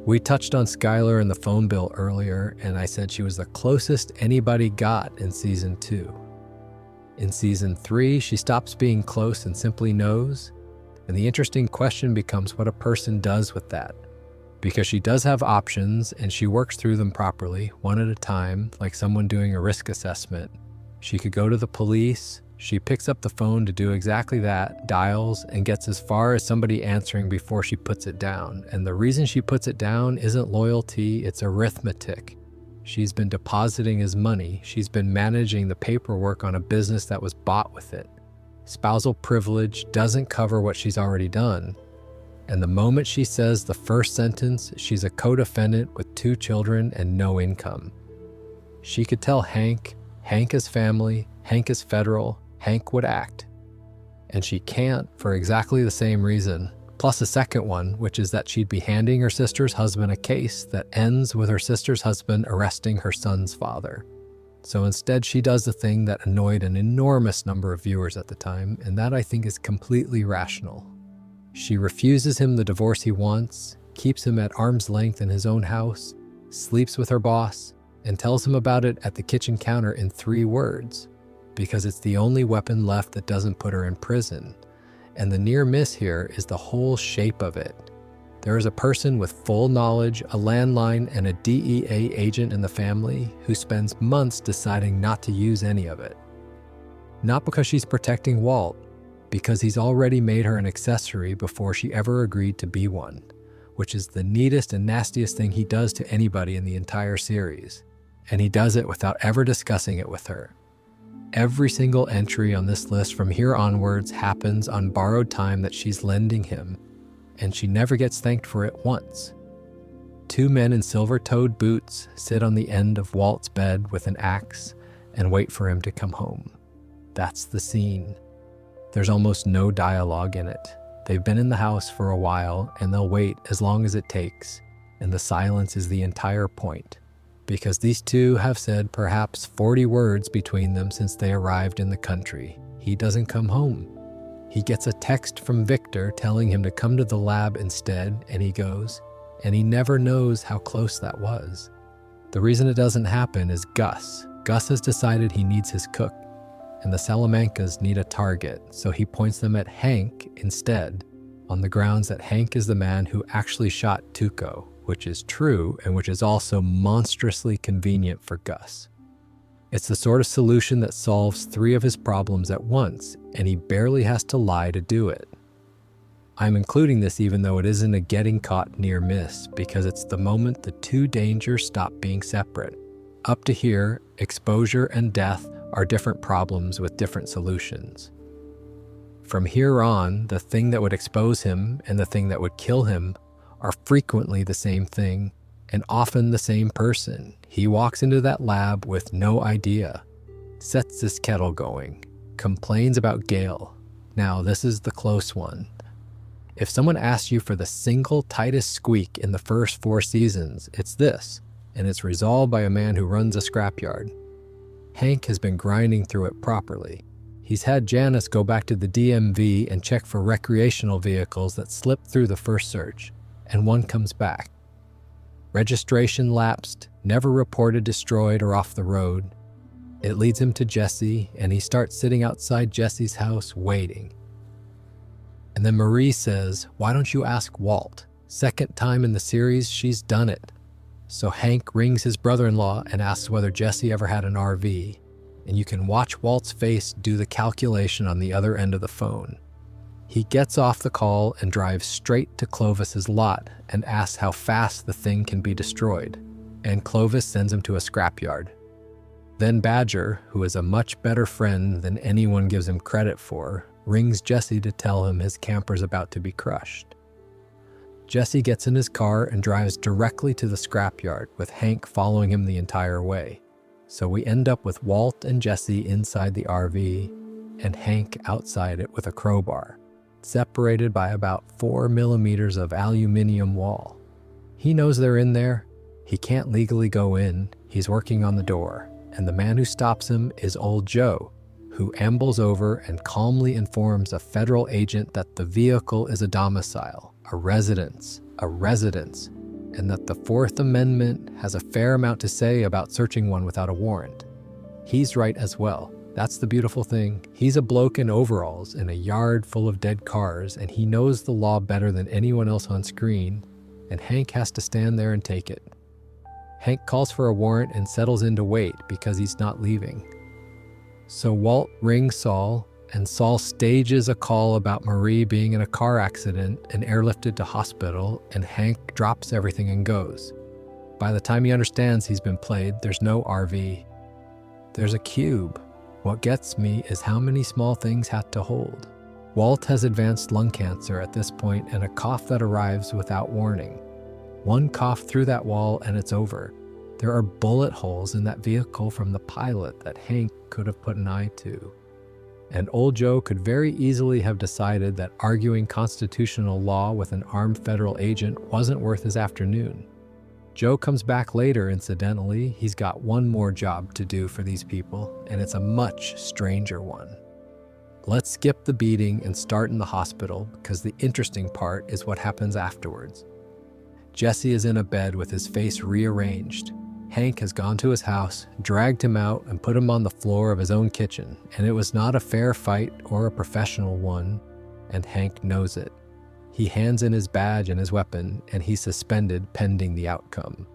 We touched on Skylar and the phone bill earlier, and I said she was the closest anybody got in season 2. In season 3, she stops being close and simply knows, and the interesting question becomes what a person does with that. Because she does have options, and she works through them properly, one at a time, like someone doing a risk assessment. She could go to the police. She picks up the phone to do exactly that, dials, and gets as far as somebody answering before she puts it down. And the reason she puts it down isn't loyalty, it's arithmetic. She's been depositing his money. She's been managing the paperwork on a business that was bought with it. Spousal privilege doesn't cover what she's already done. And the moment she says the first sentence, she's a co-defendant with 2 children and no income. She could tell Hank is family, Hank is federal, Hank would act. And she can't for exactly the same reason, plus a second one, which is that she'd be handing her sister's husband a case that ends with her sister's husband arresting her son's father. So instead she does the thing that annoyed an enormous number of viewers at the time, and that I think is completely rational. She refuses him the divorce he wants, keeps him at arm's length in his own house, sleeps with her boss, and tells him about it at the kitchen counter in 3 words. Because it's the only weapon left that doesn't put her in prison. And the near miss here is the whole shape of it. There is a person with full knowledge, a landline, and a DEA agent in the family who spends months deciding not to use any of it. Not because she's protecting Walt, because he's already made her an accessory before she ever agreed to be one, which is the neatest and nastiest thing he does to anybody in the entire series. And he does it without ever discussing it with her. Every single entry on this list from here onwards happens on borrowed time that she's lending him, and she never gets thanked for it once. 2 men in silver-toed boots sit on the end of Walt's bed with an axe and wait for him to come home. That's the scene. There's almost no dialogue in it. They've been in the house for a while, and they'll wait as long as it takes, and the silence is the entire point, because these two have said perhaps 40 words between them since they arrived in the country. He doesn't come home. He gets a text from Victor telling him to come to the lab instead, and he goes, and he never knows how close that was. The reason it doesn't happen is Gus. Gus has decided he needs his cook, and the Salamancas need a target, so he points them at Hank instead, on the grounds that Hank is the man who actually shot Tuco, which is true and which is also monstrously convenient for Gus. It's the sort of solution that solves 3 of his problems at once, and he barely has to lie to do it. I'm including this even though it isn't a getting caught near miss, because it's the moment the 2 dangers stop being separate. Up to here, exposure and death are different problems with different solutions. From here on, the thing that would expose him and the thing that would kill him are frequently the same thing, and often the same person. He walks into that lab with no idea, sets this kettle going, complains about Gale. Now, this is the close one. If someone asks you for the single tightest squeak in the first 4 seasons, it's this, and it's resolved by a man who runs a scrapyard. Hank has been grinding through it properly. He's had Janice go back to the DMV and check for recreational vehicles that slipped through the first search, and one comes back. Registration lapsed, never reported destroyed or off the road. It leads him to Jesse, and he starts sitting outside Jesse's house waiting. And then Marie says, "Why don't you ask Walt?" Second time in the series she's done it. So Hank rings his brother-in-law and asks whether Jesse ever had an RV, and you can watch Walt's face do the calculation on the other end of the phone. He gets off the call and drives straight to Clovis's lot and asks how fast the thing can be destroyed, and Clovis sends him to a scrapyard. Then Badger, who is a much better friend than anyone gives him credit for, rings Jesse to tell him his camper's about to be crushed. Jesse gets in his car and drives directly to the scrapyard, with Hank following him the entire way. So we end up with Walt and Jesse inside the RV, and Hank outside it with a crowbar, separated by about 4 millimeters of aluminum wall. He knows they're in there. He can't legally go in. He's working on the door, and the man who stops him is Old Joe, who ambles over and calmly informs a federal agent that the vehicle is a domicile, a residence, and that the Fourth Amendment has a fair amount to say about searching one without a warrant. He's right as well. That's the beautiful thing. He's a bloke in overalls in a yard full of dead cars, and he knows the law better than anyone else on screen, and Hank has to stand there and take it. Hank calls for a warrant and settles in to wait because he's not leaving. So Walt rings Saul, and Saul stages a call about Marie being in a car accident and airlifted to hospital, and Hank drops everything and goes. By the time he understands he's been played, there's no RV. There's a cube. What gets me is how many small things had to hold. Walt has advanced lung cancer at this point and a cough that arrives without warning. One cough through that wall and it's over. There are bullet holes in that vehicle from the pilot that Hank could have put an eye to. And Old Joe could very easily have decided that arguing constitutional law with an armed federal agent wasn't worth his afternoon. Joe comes back later, incidentally. He's got one more job to do for these people, and it's a much stranger one. Let's skip the beating and start in the hospital, because the interesting part is what happens afterwards. Jesse is in a bed with his face rearranged. Hank has gone to his house, dragged him out, and put him on the floor of his own kitchen, and it was not a fair fight or a professional one, and Hank knows it. He hands in his badge and his weapon, and he's suspended pending the outcome.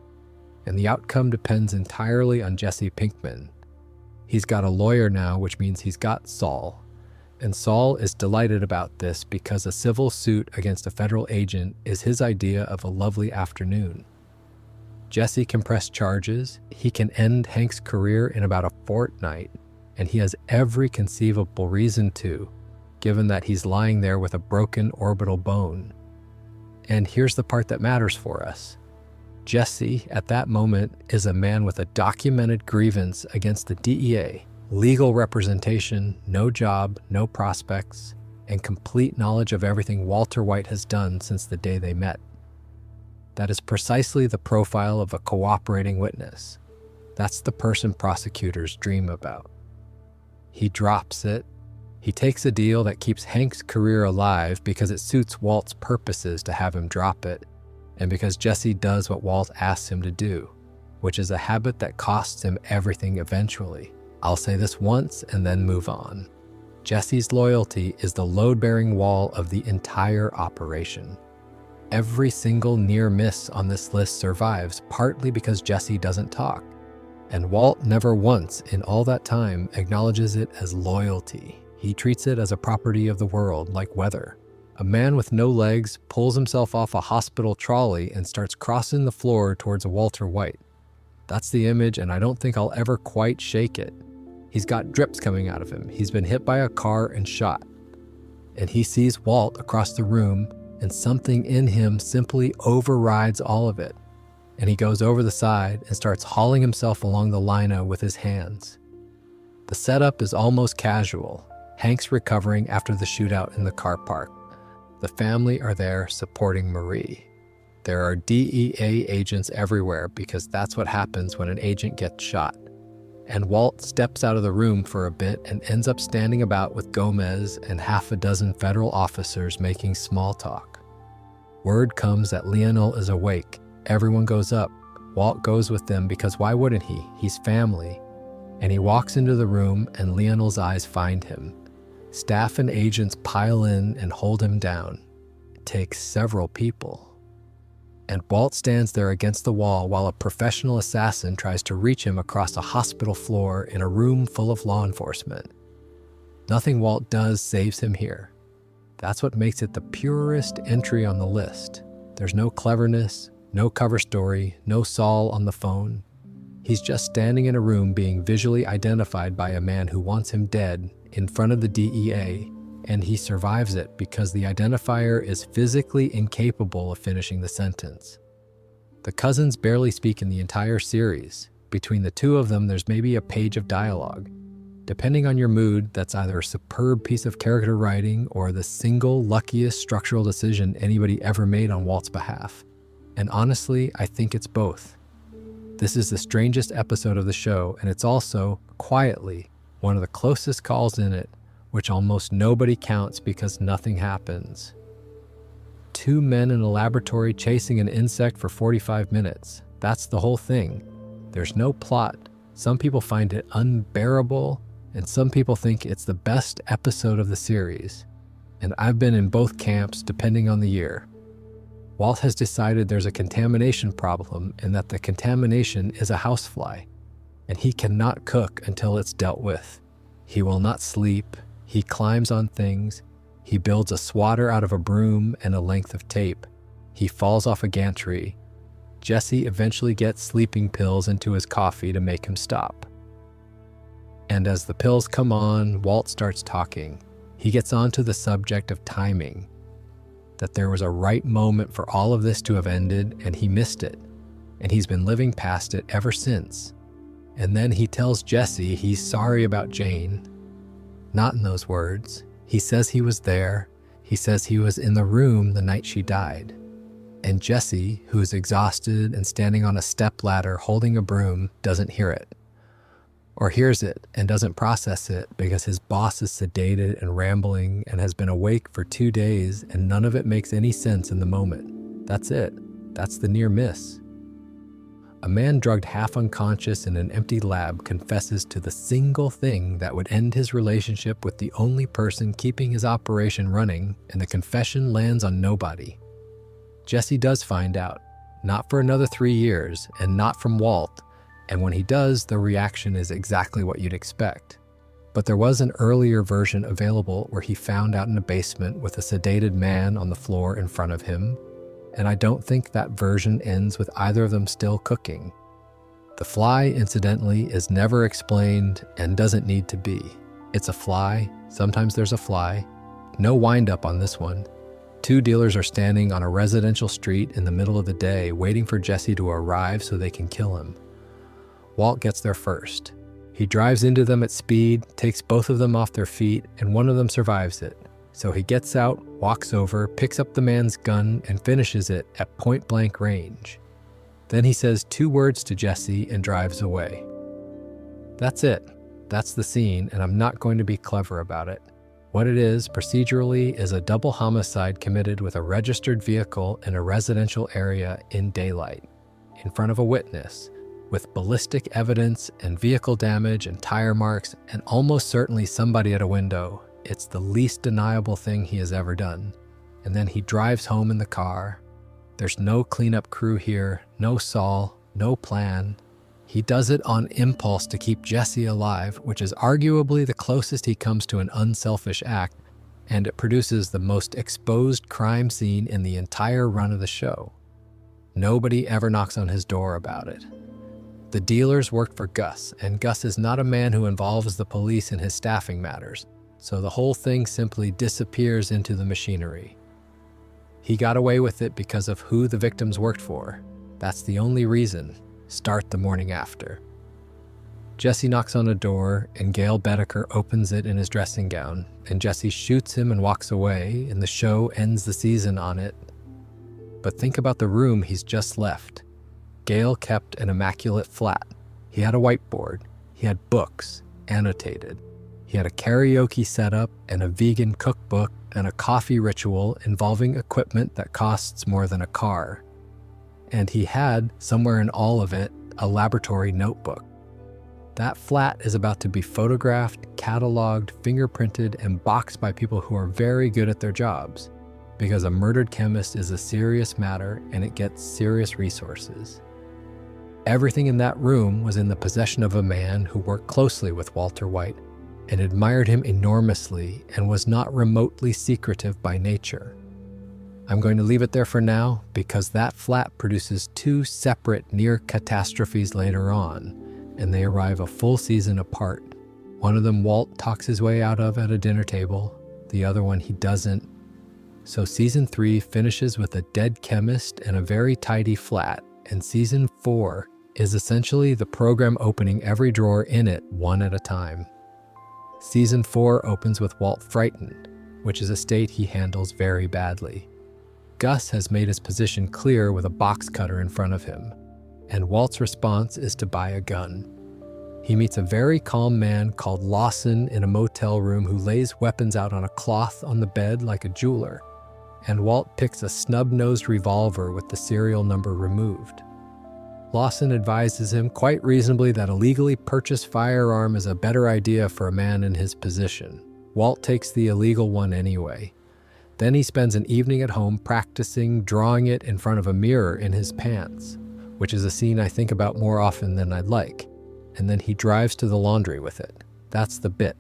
And the outcome depends entirely on Jesse Pinkman. He's got a lawyer now, which means he's got Saul, And Saul is delighted about this because a civil suit against a federal agent is his idea of a lovely afternoon. Jesse can press charges, he can end Hank's career in about a fortnight, and he has every conceivable reason to, given that he's lying there with a broken orbital bone. And here's the part that matters for us. Jesse, at that moment, is a man with a documented grievance against the DEA, legal representation, no job, no prospects, and complete knowledge of everything Walter White has done since the day they met. That is precisely the profile of a cooperating witness. That's the person prosecutors dream about. He drops it. He takes a deal that keeps Hank's career alive because it suits Walt's purposes to have him drop it, and because Jesse does what Walt asks him to do, which is a habit that costs him everything eventually. I'll say this once and then move on. Jesse's loyalty is the load-bearing wall of the entire operation. Every single near miss on this list survives partly because Jesse doesn't talk, and Walt never once in all that time acknowledges it as loyalty. He treats it as a property of the world, like weather. A man with no legs pulls himself off a hospital trolley and starts crossing the floor towards a Walter White. That's the image, and I don't think I'll ever quite shake it. He's got drips coming out of him. He's been hit by a car and shot. And he sees Walt across the room, and something in him simply overrides all of it. And he goes over the side and starts hauling himself along the lino with his hands. The setup is almost casual. Hank's recovering after the shootout in the car park. The family are there supporting Marie. There are DEA agents everywhere because that's what happens when an agent gets shot. And Walt steps out of the room for a bit and ends up standing about with Gomez and half a dozen federal officers making small talk. Word comes that Lionel is awake. Everyone goes up. Walt goes with them because why wouldn't he? He's family. And he walks into the room and Lionel's eyes find him. Staff and agents pile in and hold him down. It takes several people. And Walt stands there against the wall while a professional assassin tries to reach him across a hospital floor in a room full of law enforcement. Nothing Walt does saves him here. That's what makes it the purest entry on the list. There's no cleverness, no cover story, no Saul on the phone. He's just standing in a room being visually identified by a man who wants him dead in front of the DEA, and he survives it because the identifier is physically incapable of finishing the sentence. The cousins barely speak in the entire series. Between the two of them, there's maybe a page of dialogue. Depending on your mood, that's either a superb piece of character writing or the single luckiest structural decision anybody ever made on Walt's behalf. And honestly, I think it's both. This is the strangest episode of the show, and it's also, quietly, one of the closest calls in it, which almost nobody counts because nothing happens. 2 men in a laboratory chasing an insect for 45 minutes. That's the whole thing. There's no plot. Some people find it unbearable, and some people think it's the best episode of the series. And I've been in both camps depending on the year. Walt has decided there's a contamination problem and that the contamination is a housefly, and he cannot cook until it's dealt with. He will not sleep. He climbs on things. He builds a swatter out of a broom and a length of tape. He falls off a gantry. Jesse eventually gets sleeping pills into his coffee to make him stop. And as the pills come on, Walt starts talking. He gets onto the subject of timing, that there was a right moment for all of this to have ended, and he missed it. And he's been living past it ever since. And then he tells Jesse he's sorry about Jane. Not in those words. He says he was there. He says he was in the room the night she died. And Jesse, who is exhausted and standing on a stepladder holding a broom, doesn't hear it. Or hears it and doesn't process it because his boss is sedated and rambling and has been awake for 2 days, and none of it makes any sense in the moment. That's it. That's the near miss. A man drugged half unconscious in an empty lab confesses to the single thing that would end his relationship with the only person keeping his operation running, and the confession lands on nobody. Jesse does find out, not for another 3 years, and not from Walt, and when he does, the reaction is exactly what you'd expect. But there was an earlier version available where he found out in a basement with a sedated man on the floor in front of him, and I don't think that version ends with either of them still cooking. The fly, incidentally, is never explained and doesn't need to be. It's a fly, sometimes there's a fly. No wind-up on this one. Two dealers are standing on a residential street in the middle of the day waiting for Jesse to arrive so they can kill him. Walt gets there first. He drives into them at speed, takes both of them off their feet, and one of them survives it. So he gets out, walks over, picks up the man's gun, and finishes it at point-blank range. Then he says 2 words to Jesse and drives away. That's it. That's the scene, and I'm not going to be clever about it. What it is, procedurally, is a double homicide committed with a registered vehicle in a residential area in daylight, in front of a witness, with ballistic evidence and vehicle damage and tire marks and almost certainly somebody at a window. It's the least deniable thing he has ever done. And then he drives home in the car. There's no cleanup crew here, no Saul, no plan. He does it on impulse to keep Jesse alive, which is arguably the closest he comes to an unselfish act, and it produces the most exposed crime scene in the entire run of the show. Nobody ever knocks on his door about it. The dealers worked for Gus, and Gus is not a man who involves the police in his staffing matters, so the whole thing simply disappears into the machinery. He got away with it because of who the victims worked for. That's the only reason. Start the morning after. Jesse knocks on a door, and Gail Bedecker opens it in his dressing gown, and Jesse shoots him and walks away, and the show ends the season on it. But think about the room he's just left. Gail kept an immaculate flat. He had a whiteboard. He had books, annotated. He had a karaoke setup and a vegan cookbook and a coffee ritual involving equipment that costs more than a car. And he had, somewhere in all of it, a laboratory notebook. That flat is about to be photographed, cataloged, fingerprinted, and boxed by people who are very good at their jobs, because a murdered chemist is a serious matter and it gets serious resources. Everything in that room was in the possession of a man who worked closely with Walter White and admired him enormously and was not remotely secretive by nature. I'm going to leave it there for now because that flat produces 2 separate near catastrophes later on, and they arrive a full season apart. One of them Walt talks his way out of at a dinner table, the other one he doesn't. So season 3 finishes with a dead chemist and a very tidy flat, and season 4 is essentially the program opening every drawer in it one at a time. Season 4 opens with Walt frightened, which is a state he handles very badly. Gus has made his position clear with a box cutter in front of him, and Walt's response is to buy a gun. He meets a very calm man called Lawson in a motel room who lays weapons out on a cloth on the bed like a jeweler, and Walt picks a snub-nosed revolver with the serial number removed. Lawson advises him quite reasonably that a legally purchased firearm is a better idea for a man in his position. Walt takes the illegal one anyway. Then he spends an evening at home practicing drawing it in front of a mirror in his pants, which is a scene I think about more often than I'd like. And then he drives to the laundry with it. That's the bit.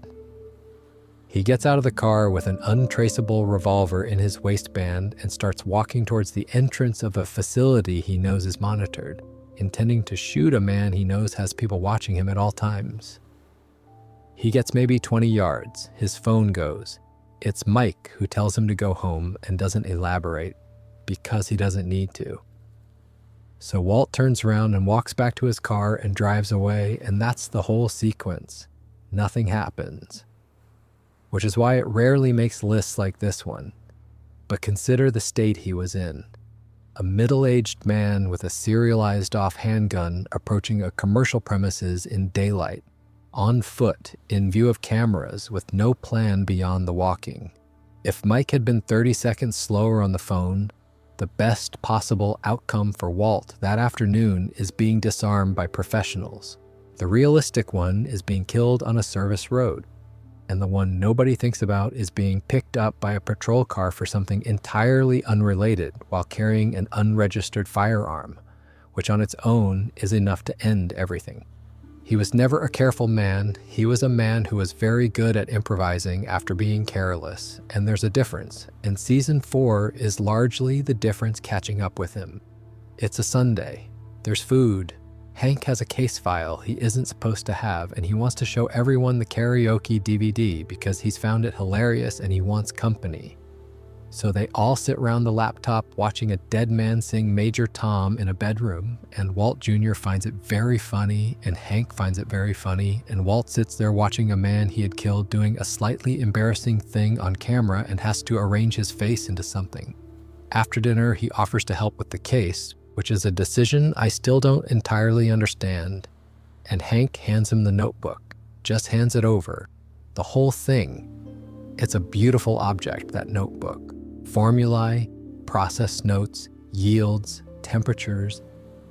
He gets out of the car with an untraceable revolver in his waistband and starts walking towards the entrance of a facility he knows is monitored, intending to shoot a man he knows has people watching him at all times. He gets maybe 20 yards. His phone goes. It's Mike who tells him to go home and doesn't elaborate because he doesn't need to. So Walt turns around and walks back to his car and drives away, and that's the whole sequence. Nothing happens. Which is why it rarely makes lists like this one. But consider the state he was in. A middle-aged man with a serialized-off handgun approaching a commercial premises in daylight, on foot, in view of cameras, with no plan beyond the walking. If Mike had been 30 seconds slower on the phone, the best possible outcome for Walt that afternoon is being disarmed by professionals. The realistic one is being killed on a service road, and the one nobody thinks about is being picked up by a patrol car for something entirely unrelated while carrying an unregistered firearm, which on its own is enough to end everything. He was never a careful man. He was a man who was very good at improvising after being careless, and there's a difference, and season 4 is largely the difference catching up with him. It's a Sunday. There's food. Hank has a case file he isn't supposed to have, and he wants to show everyone the karaoke DVD because he's found it hilarious and he wants company. So they all sit around the laptop watching a dead man sing Major Tom in a bedroom, and Walt Jr. finds it very funny, and Hank finds it very funny, and Walt sits there watching a man he had killed doing a slightly embarrassing thing on camera and has to arrange his face into something. After dinner, he offers to help with the case, which is a decision I still don't entirely understand, and Hank hands him the notebook, just hands it over. The whole thing. It's a beautiful object, that notebook. Formulae, process notes, yields, temperatures,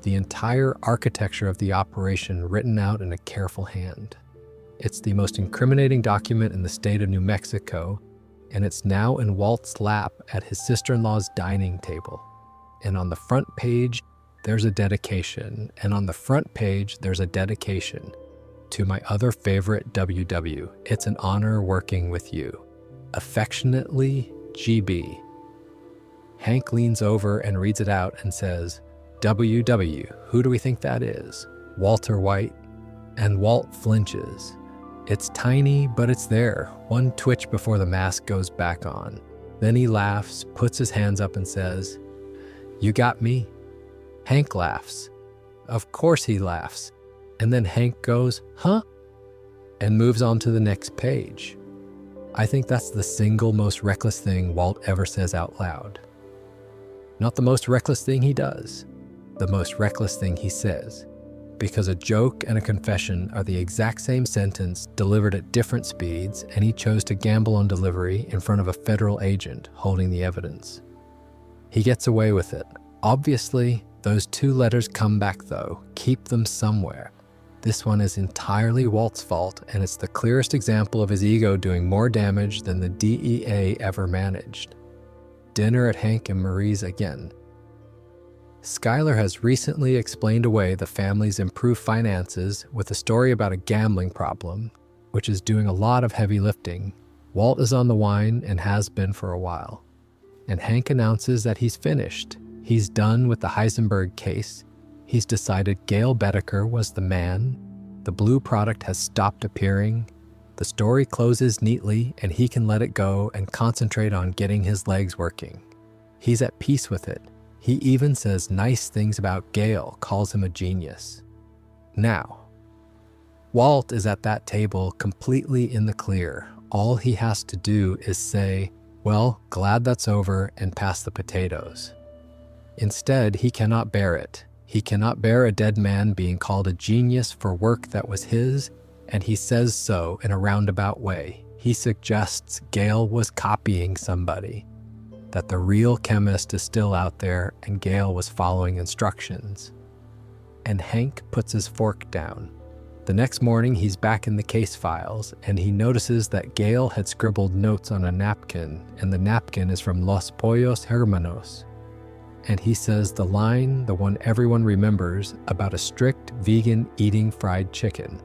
the entire architecture of the operation written out in a careful hand. It's the most incriminating document in the state of New Mexico, and it's now in Walt's lap at his sister-in-law's dining table. And on the front page, there's a dedication, and on the front page, there's a dedication to my other favorite WW. It's an honor working with you. Affectionately, GB. Hank leans over and reads it out and says, WW, who do we think that is? Walter White. And Walt flinches. It's tiny, but it's there. One twitch before the mask goes back on. Then he laughs, puts his hands up and says, You got me? Hank laughs. Of course he laughs. And then Hank goes, Huh? And moves on to the next page. I think that's the single most reckless thing Walt ever says out loud. Not the most reckless thing he does, the most reckless thing he says, because a joke and a confession are the exact same sentence delivered at different speeds, and he chose to gamble on delivery in front of a federal agent holding the evidence. He gets away with it. Obviously, those 2 letters come back though. Keep them somewhere. This one is entirely Walt's fault, and it's the clearest example of his ego doing more damage than the DEA ever managed. Dinner at Hank and Marie's again. Skylar has recently explained away the family's improved finances with a story about a gambling problem, which is doing a lot of heavy lifting. Walt is on the wine and has been for a while. And Hank announces that he's finished. He's done with the Heisenberg case. He's decided Gail Bedecker was the man. The blue product has stopped appearing. The story closes neatly, and he can let it go and concentrate on getting his legs working. He's at peace with it. He even says nice things about Gail, calls him a genius. Now, Walt is at that table completely in the clear. All he has to do is say, well, glad that's over, and pass the potatoes. Instead, he cannot bear it. He cannot bear a dead man being called a genius for work that was his, and he says so in a roundabout way. He suggests Gail was copying somebody, that the real chemist is still out there and Gail was following instructions. And Hank puts his fork down. The next morning, he's back in the case files, and he notices that Gail had scribbled notes on a napkin, and the napkin is from Los Pollos Hermanos. And he says the line, the one everyone remembers, about a strict vegan eating fried chicken.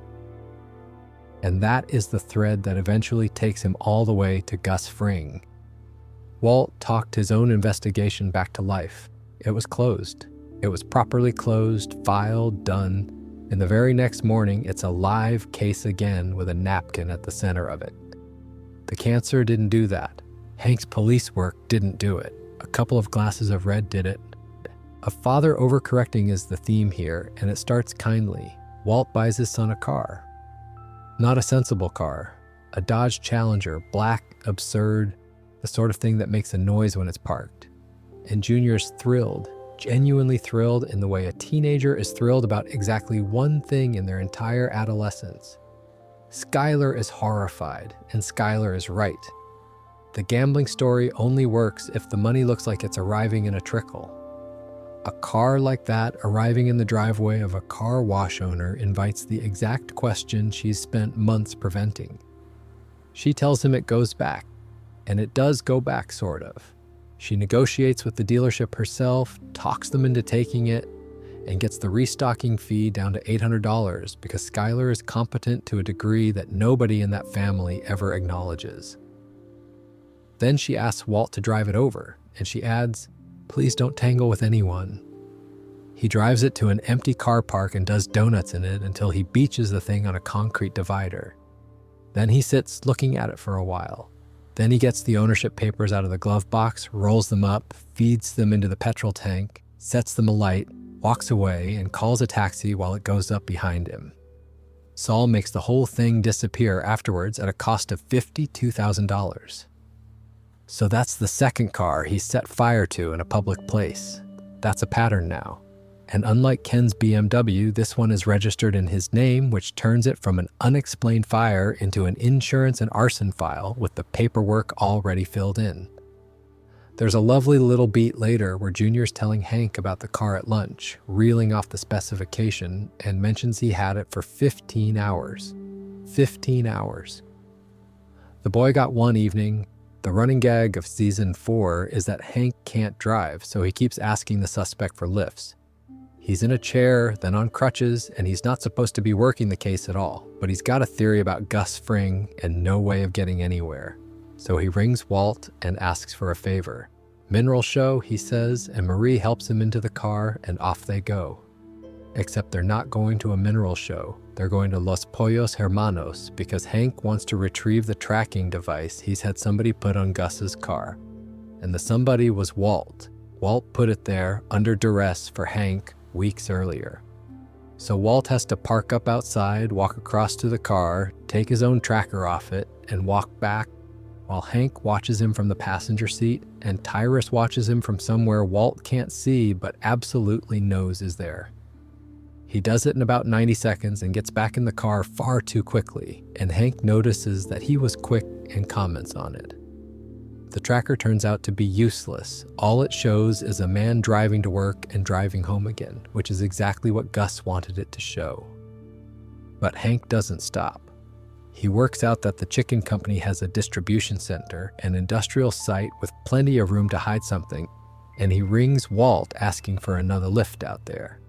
And that is the thread that eventually takes him all the way to Gus Fring. Walt talked his own investigation back to life. It was closed. It was properly closed, filed, done. And the very next morning, it's a live case again with a napkin at the center of it. The cancer didn't do that. Hank's police work didn't do it. A couple of glasses of red did it. A father overcorrecting is the theme here, and it starts kindly. Walt buys his son a car. Not a sensible car. A Dodge Challenger, black, absurd, the sort of thing that makes a noise when it's parked. And Junior's thrilled, genuinely thrilled in the way a teenager is thrilled about exactly one thing in their entire adolescence. Skylar is horrified, and Skylar is right. The gambling story only works if the money looks like it's arriving in a trickle. A car like that arriving in the driveway of a car wash owner invites the exact question she's spent months preventing. She tells him it goes back, and it does go back, sort of. She negotiates with the dealership herself, talks them into taking it, and gets the restocking fee down to $800 because Skylar is competent to a degree that nobody in that family ever acknowledges. Then she asks Walt to drive it over, and she adds, "Please don't tangle with anyone." He drives it to an empty car park and does donuts in it until he beaches the thing on a concrete divider. Then he sits looking at it for a while. Then he gets the ownership papers out of the glove box, rolls them up, feeds them into the petrol tank, sets them alight, walks away, and calls a taxi while it goes up behind him. Saul makes the whole thing disappear afterwards at a cost of $52,000. So that's the second car he set fire to in a public place. That's a pattern now. And unlike Ken's BMW, this one is registered in his name, which turns it from an unexplained fire into an insurance and arson file with the paperwork already filled in. There's a lovely little beat later where Junior's telling Hank about the car at lunch, reeling off the specification, and mentions he had it for 15 hours. 15 hours. The boy got one evening. The running gag of season 4 is that Hank can't drive, so he keeps asking the suspect for lifts. He's in a chair, then on crutches, and he's not supposed to be working the case at all, but he's got a theory about Gus Fring and no way of getting anywhere. So he rings Walt and asks for a favor. Mineral show, he says, and Marie helps him into the car, and off they go. Except they're not going to a mineral show. They're going to Los Pollos Hermanos because Hank wants to retrieve the tracking device he's had somebody put on Gus's car. And the somebody was Walt. Walt put it there under duress for Hank weeks earlier. So Walt has to park up outside, walk across to the car, take his own tracker off it, and walk back while Hank watches him from the passenger seat and Tyrus watches him from somewhere Walt can't see but absolutely knows is there. He does it in about 90 seconds and gets back in the car far too quickly, and Hank notices that he was quick and comments on it. The tracker turns out to be useless. All it shows is a man driving to work and driving home again, which is exactly what Gus wanted it to show. But Hank doesn't stop. He works out that the chicken company has a distribution center, an industrial site with plenty of room to hide something, and he rings Walt asking for another lift out there.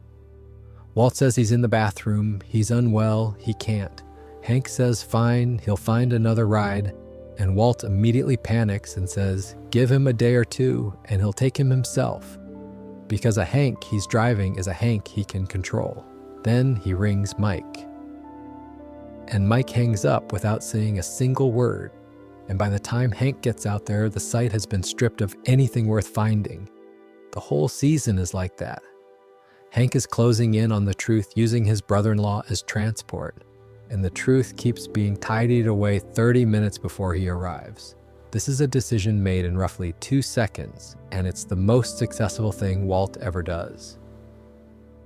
Walt says he's in the bathroom, he's unwell, he can't. Hank says fine, he'll find another ride, and Walt immediately panics and says, give him a day or two and he'll take him himself. Because a Hank he's driving is a Hank he can control. Then he rings Mike. And Mike hangs up without saying a single word. And by the time Hank gets out there, the site has been stripped of anything worth finding. The whole season is like that. Hank is closing in on the truth using his brother-in-law as transport. And the truth keeps being tidied away 30 minutes before he arrives. This is a decision made in roughly 2 seconds, and it's the most successful thing Walt ever does.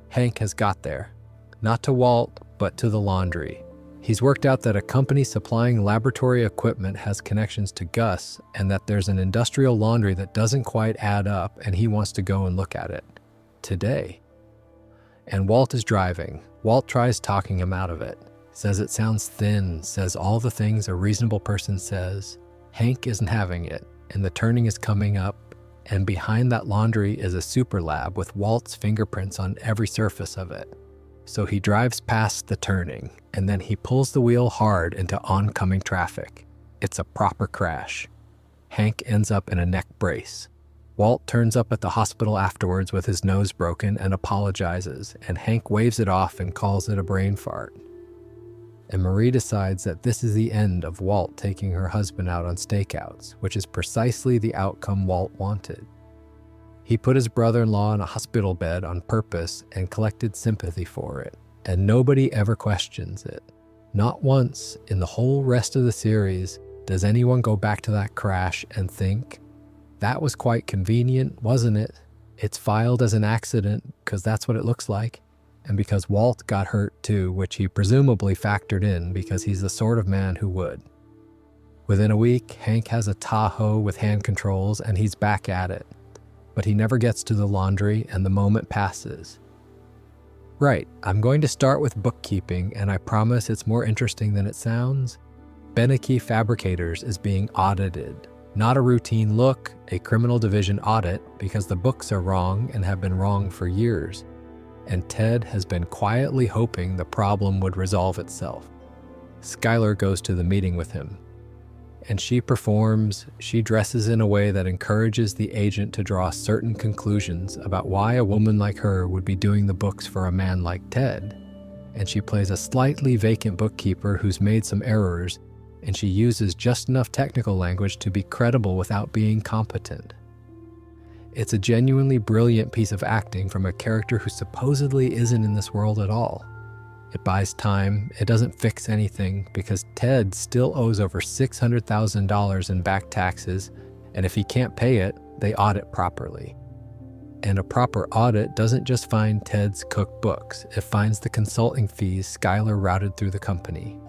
Hank has got there. Not to Walt, but to the laundry. He's worked out that a company supplying laboratory equipment has connections to Gus, and that there's an industrial laundry that doesn't quite add up, and he wants to go and look at it. Today. And Walt is driving. Walt tries talking him out of it. Says it sounds thin, says all the things a reasonable person says. Hank isn't having it, and the turning is coming up, and behind that laundry is a super lab with Walt's fingerprints on every surface of it. So he drives past the turning, and then he pulls the wheel hard into oncoming traffic. It's a proper crash. Hank ends up in a neck brace. Walt turns up at the hospital afterwards with his nose broken and apologizes, and Hank waves it off and calls it a brain fart. And Marie decides that this is the end of Walt taking her husband out on stakeouts, which is precisely the outcome Walt wanted. He put his brother-in-law in a hospital bed on purpose and collected sympathy for it, and nobody ever questions it. Not once in the whole rest of the series does anyone go back to that crash and think, that was quite convenient, wasn't it? It's filed as an accident because that's what it looks like. And because Walt got hurt too, which he presumably factored in because he's the sort of man who would. Within a week, Hank has a Tahoe with hand controls and he's back at it. But he never gets to the laundry and the moment passes. Right, I'm going to start with bookkeeping and I promise it's more interesting than it sounds. Beneke Fabricators is being audited. Not a routine look, a criminal division audit because the books are wrong and have been wrong for years. and Ted has been quietly hoping the problem would resolve itself. Skylar goes to the meeting with him, and she performs. She dresses in a way that encourages the agent to draw certain conclusions about why a woman like her would be doing the books for a man like Ted. And she plays a slightly vacant bookkeeper who's made some errors, and she uses just enough technical language to be credible without being competent. It's a genuinely brilliant piece of acting from a character who supposedly isn't in this world at all. It buys time, it doesn't fix anything, because Ted still owes over $600,000 in back taxes, and if he can't pay it, they audit properly. And a proper audit doesn't just find Ted's cookbooks, it finds the consulting fees Skylar routed through the company.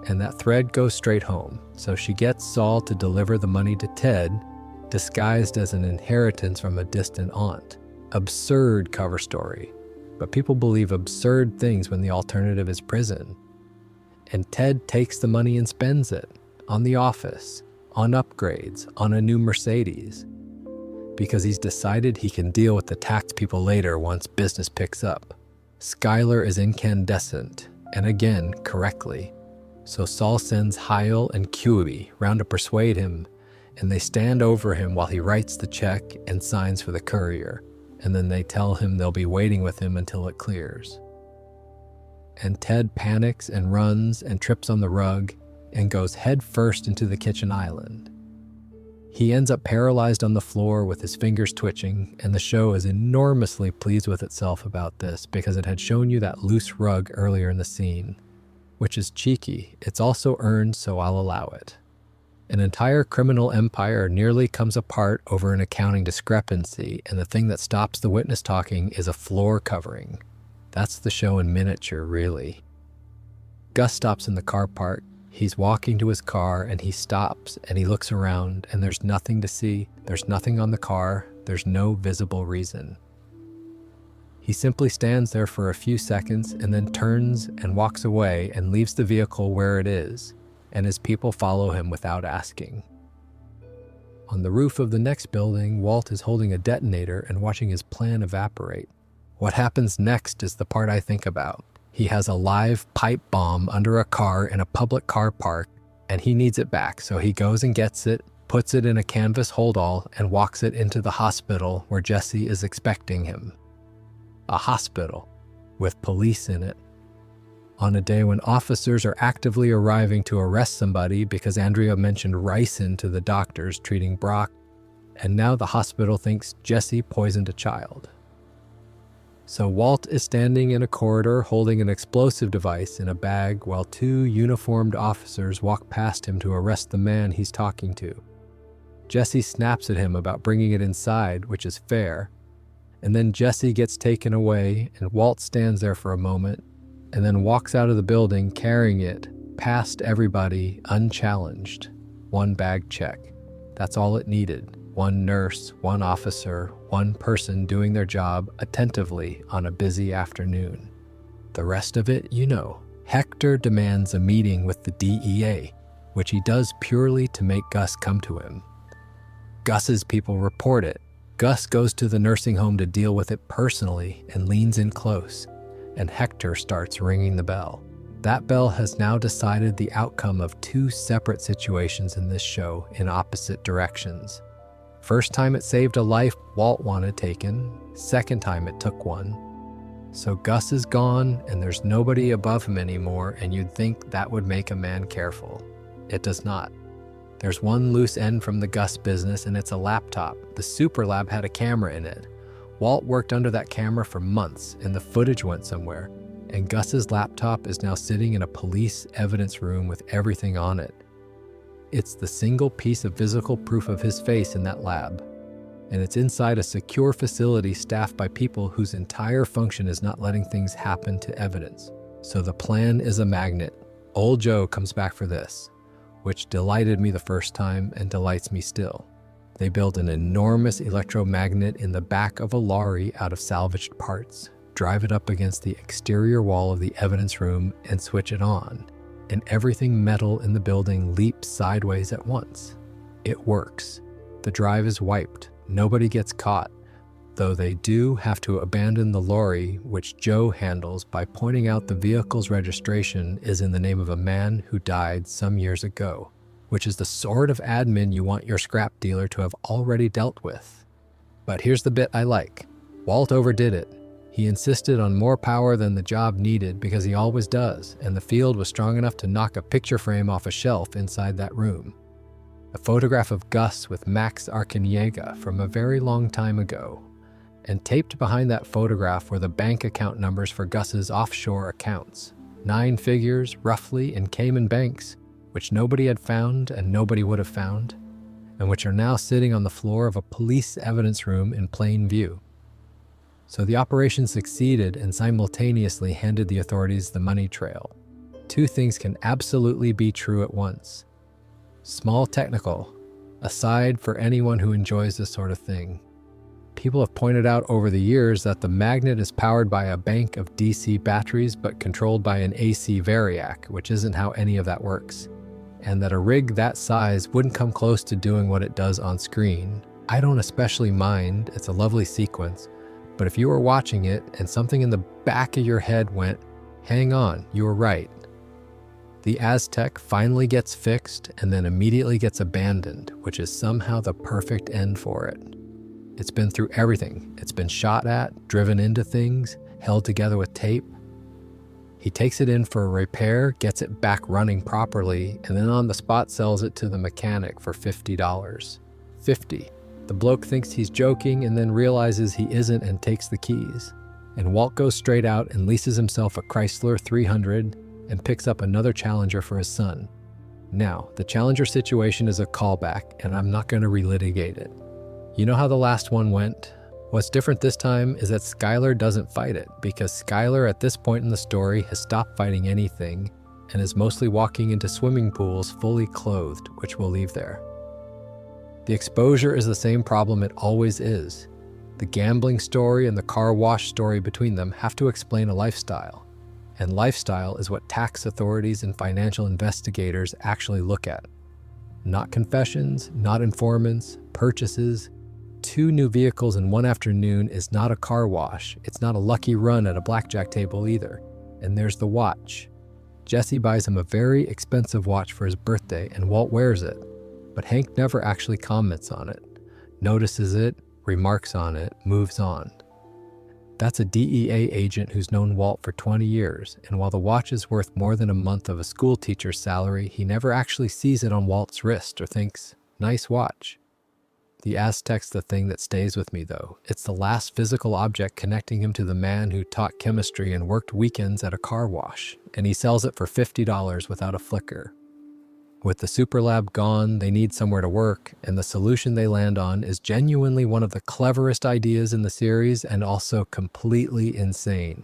And that thread goes straight home, so she gets Saul to deliver the money to Ted, disguised as an inheritance from a distant aunt. Absurd cover story. But people believe absurd things when the alternative is prison. And Ted takes the money and spends it on the office, on upgrades, on a new Mercedes, because he's decided he can deal with the tax people later once business picks up. Skylar is incandescent, and again, correctly. So Saul sends Heil and Cuey round to persuade him, and they stand over him while he writes the check and signs for the courier. And then they tell him they'll be waiting with him until it clears. And Ted panics and runs and trips on the rug and goes head first into the kitchen island. He ends up paralyzed on the floor with his fingers twitching, and the show is enormously pleased with itself about this because it had shown you that loose rug earlier in the scene, which is cheeky. It's also earned, so I'll allow it. An entire criminal empire nearly comes apart over an accounting discrepancy, and the thing that stops the witness talking is a floor covering. That's the show in miniature, really. Gus stops in the car park. He's walking to his car, and he stops, and he looks around, and there's nothing to see. There's nothing on the car. There's no visible reason. He simply stands there for a few seconds and then turns and walks away and leaves the vehicle where it is, and his people follow him without asking. On the roof of the next building, Walt is holding a detonator and watching his plan evaporate. What happens next is the part I think about. He has a live pipe bomb under a car in a public car park, and he needs it back, so he goes and gets it, puts it in a canvas holdall, and walks it into the hospital where Jesse is expecting him. A hospital with police in it. On a day when officers are actively arriving to arrest somebody because Andrea mentioned ricin to the doctors treating Brock, and now the hospital thinks Jesse poisoned a child. So Walt is standing in a corridor holding an explosive device in a bag while two uniformed officers walk past him to arrest the man he's talking to. Jesse snaps at him about bringing it inside, which is fair, and then Jesse gets taken away and Walt stands there for a moment and then walks out of the building carrying it past everybody unchallenged. One bag check. That's all it needed. One nurse, one officer, one person doing their job attentively on a busy afternoon. The rest of it, you know. Hector demands a meeting with the DEA, which he does purely to make Gus come to him. Gus's people report it. Gus goes to the nursing home to deal with it personally and leans in close, and Hector starts ringing the bell. That bell has now decided the outcome of two separate situations in this show in opposite directions. First time it saved a life Walt wanted taken, second time it took one. So Gus is gone and there's nobody above him anymore, and you'd think that would make a man careful. It does not. There's one loose end from the Gus business, and it's a laptop. The Super Lab had a camera in it. Walt worked under that camera for months, and the footage went somewhere. And Gus's laptop is now sitting in a police evidence room with everything on it. It's the single piece of physical proof of his face in that lab. And it's inside a secure facility staffed by people whose entire function is not letting things happen to evidence. So the plan is a magnet. Old Joe comes back for this, which delighted me the first time and delights me still. They build an enormous electromagnet in the back of a lorry out of salvaged parts, drive it up against the exterior wall of the evidence room, and switch it on. And everything metal in the building leaps sideways at once. It works. The drive is wiped. Nobody gets caught. though they do have to abandon the lorry, which Joe handles by pointing out the vehicle's registration is in the name of a man who died some years ago, which is the sort of admin you want your scrap dealer to have already dealt with. But here's the bit I like. Walt overdid it. He insisted on more power than the job needed because he always does, and the field was strong enough to knock a picture frame off a shelf inside that room. A photograph of Gus with Max Arcaniega from a very long time ago. And taped behind that photograph were the bank account numbers for Gus's offshore accounts. 9 figures, roughly, in Cayman banks, which nobody had found and nobody would have found, and which are now sitting on the floor of a police evidence room in plain view. So the operation succeeded and simultaneously handed the authorities the money trail. 2 things can absolutely be true at once. Small technical, aside for anyone who enjoys this sort of thing. People have pointed out over the years that the magnet is powered by a bank of DC batteries but controlled by an AC variac, which isn't how any of that works. And that a rig that size wouldn't come close to doing what it does on screen. I don't especially mind, it's a lovely sequence. But if you were watching it and something in the back of your head went, hang on, you were right. The Aztec finally gets fixed and then immediately gets abandoned, which is somehow the perfect end for it. It's been through everything. It's been shot at, driven into things, held together with tape. He takes it in for a repair, gets it back running properly, and then on the spot sells it to the mechanic for $50. $50. The bloke thinks he's joking and then realizes he isn't and takes the keys. And Walt goes straight out and leases himself a Chrysler 300 and picks up another Challenger for his son. Now, the Challenger situation is a callback, and I'm not going to relitigate it. You know how the last one went? What's different this time is that Skylar doesn't fight it, because Skylar at this point in the story has stopped fighting anything and is mostly walking into swimming pools fully clothed, which we'll leave there. The exposure is the same problem it always is. The gambling story and the car wash story between them have to explain a lifestyle. And lifestyle is what tax authorities and financial investigators actually look at. Not confessions, not informants, purchases. 2 new vehicles in one afternoon is not a car wash. It's not a lucky run at a blackjack table either. And there's the watch. Jesse buys him a very expensive watch for his birthday and Walt wears it. But Hank never actually comments on it, notices it, remarks on it, moves on. That's a DEA agent who's known Walt for 20 years, and while the watch is worth more than a month of a school teacher's salary, he never actually sees it on Walt's wrist or thinks, nice watch. The Aztec's the thing that stays with me though. It's the last physical object connecting him to the man who taught chemistry and worked weekends at a car wash, and he sells it for $50 without a flicker. With the super lab gone, they need somewhere to work, and the solution they land on is genuinely one of the cleverest ideas in the series and also completely insane.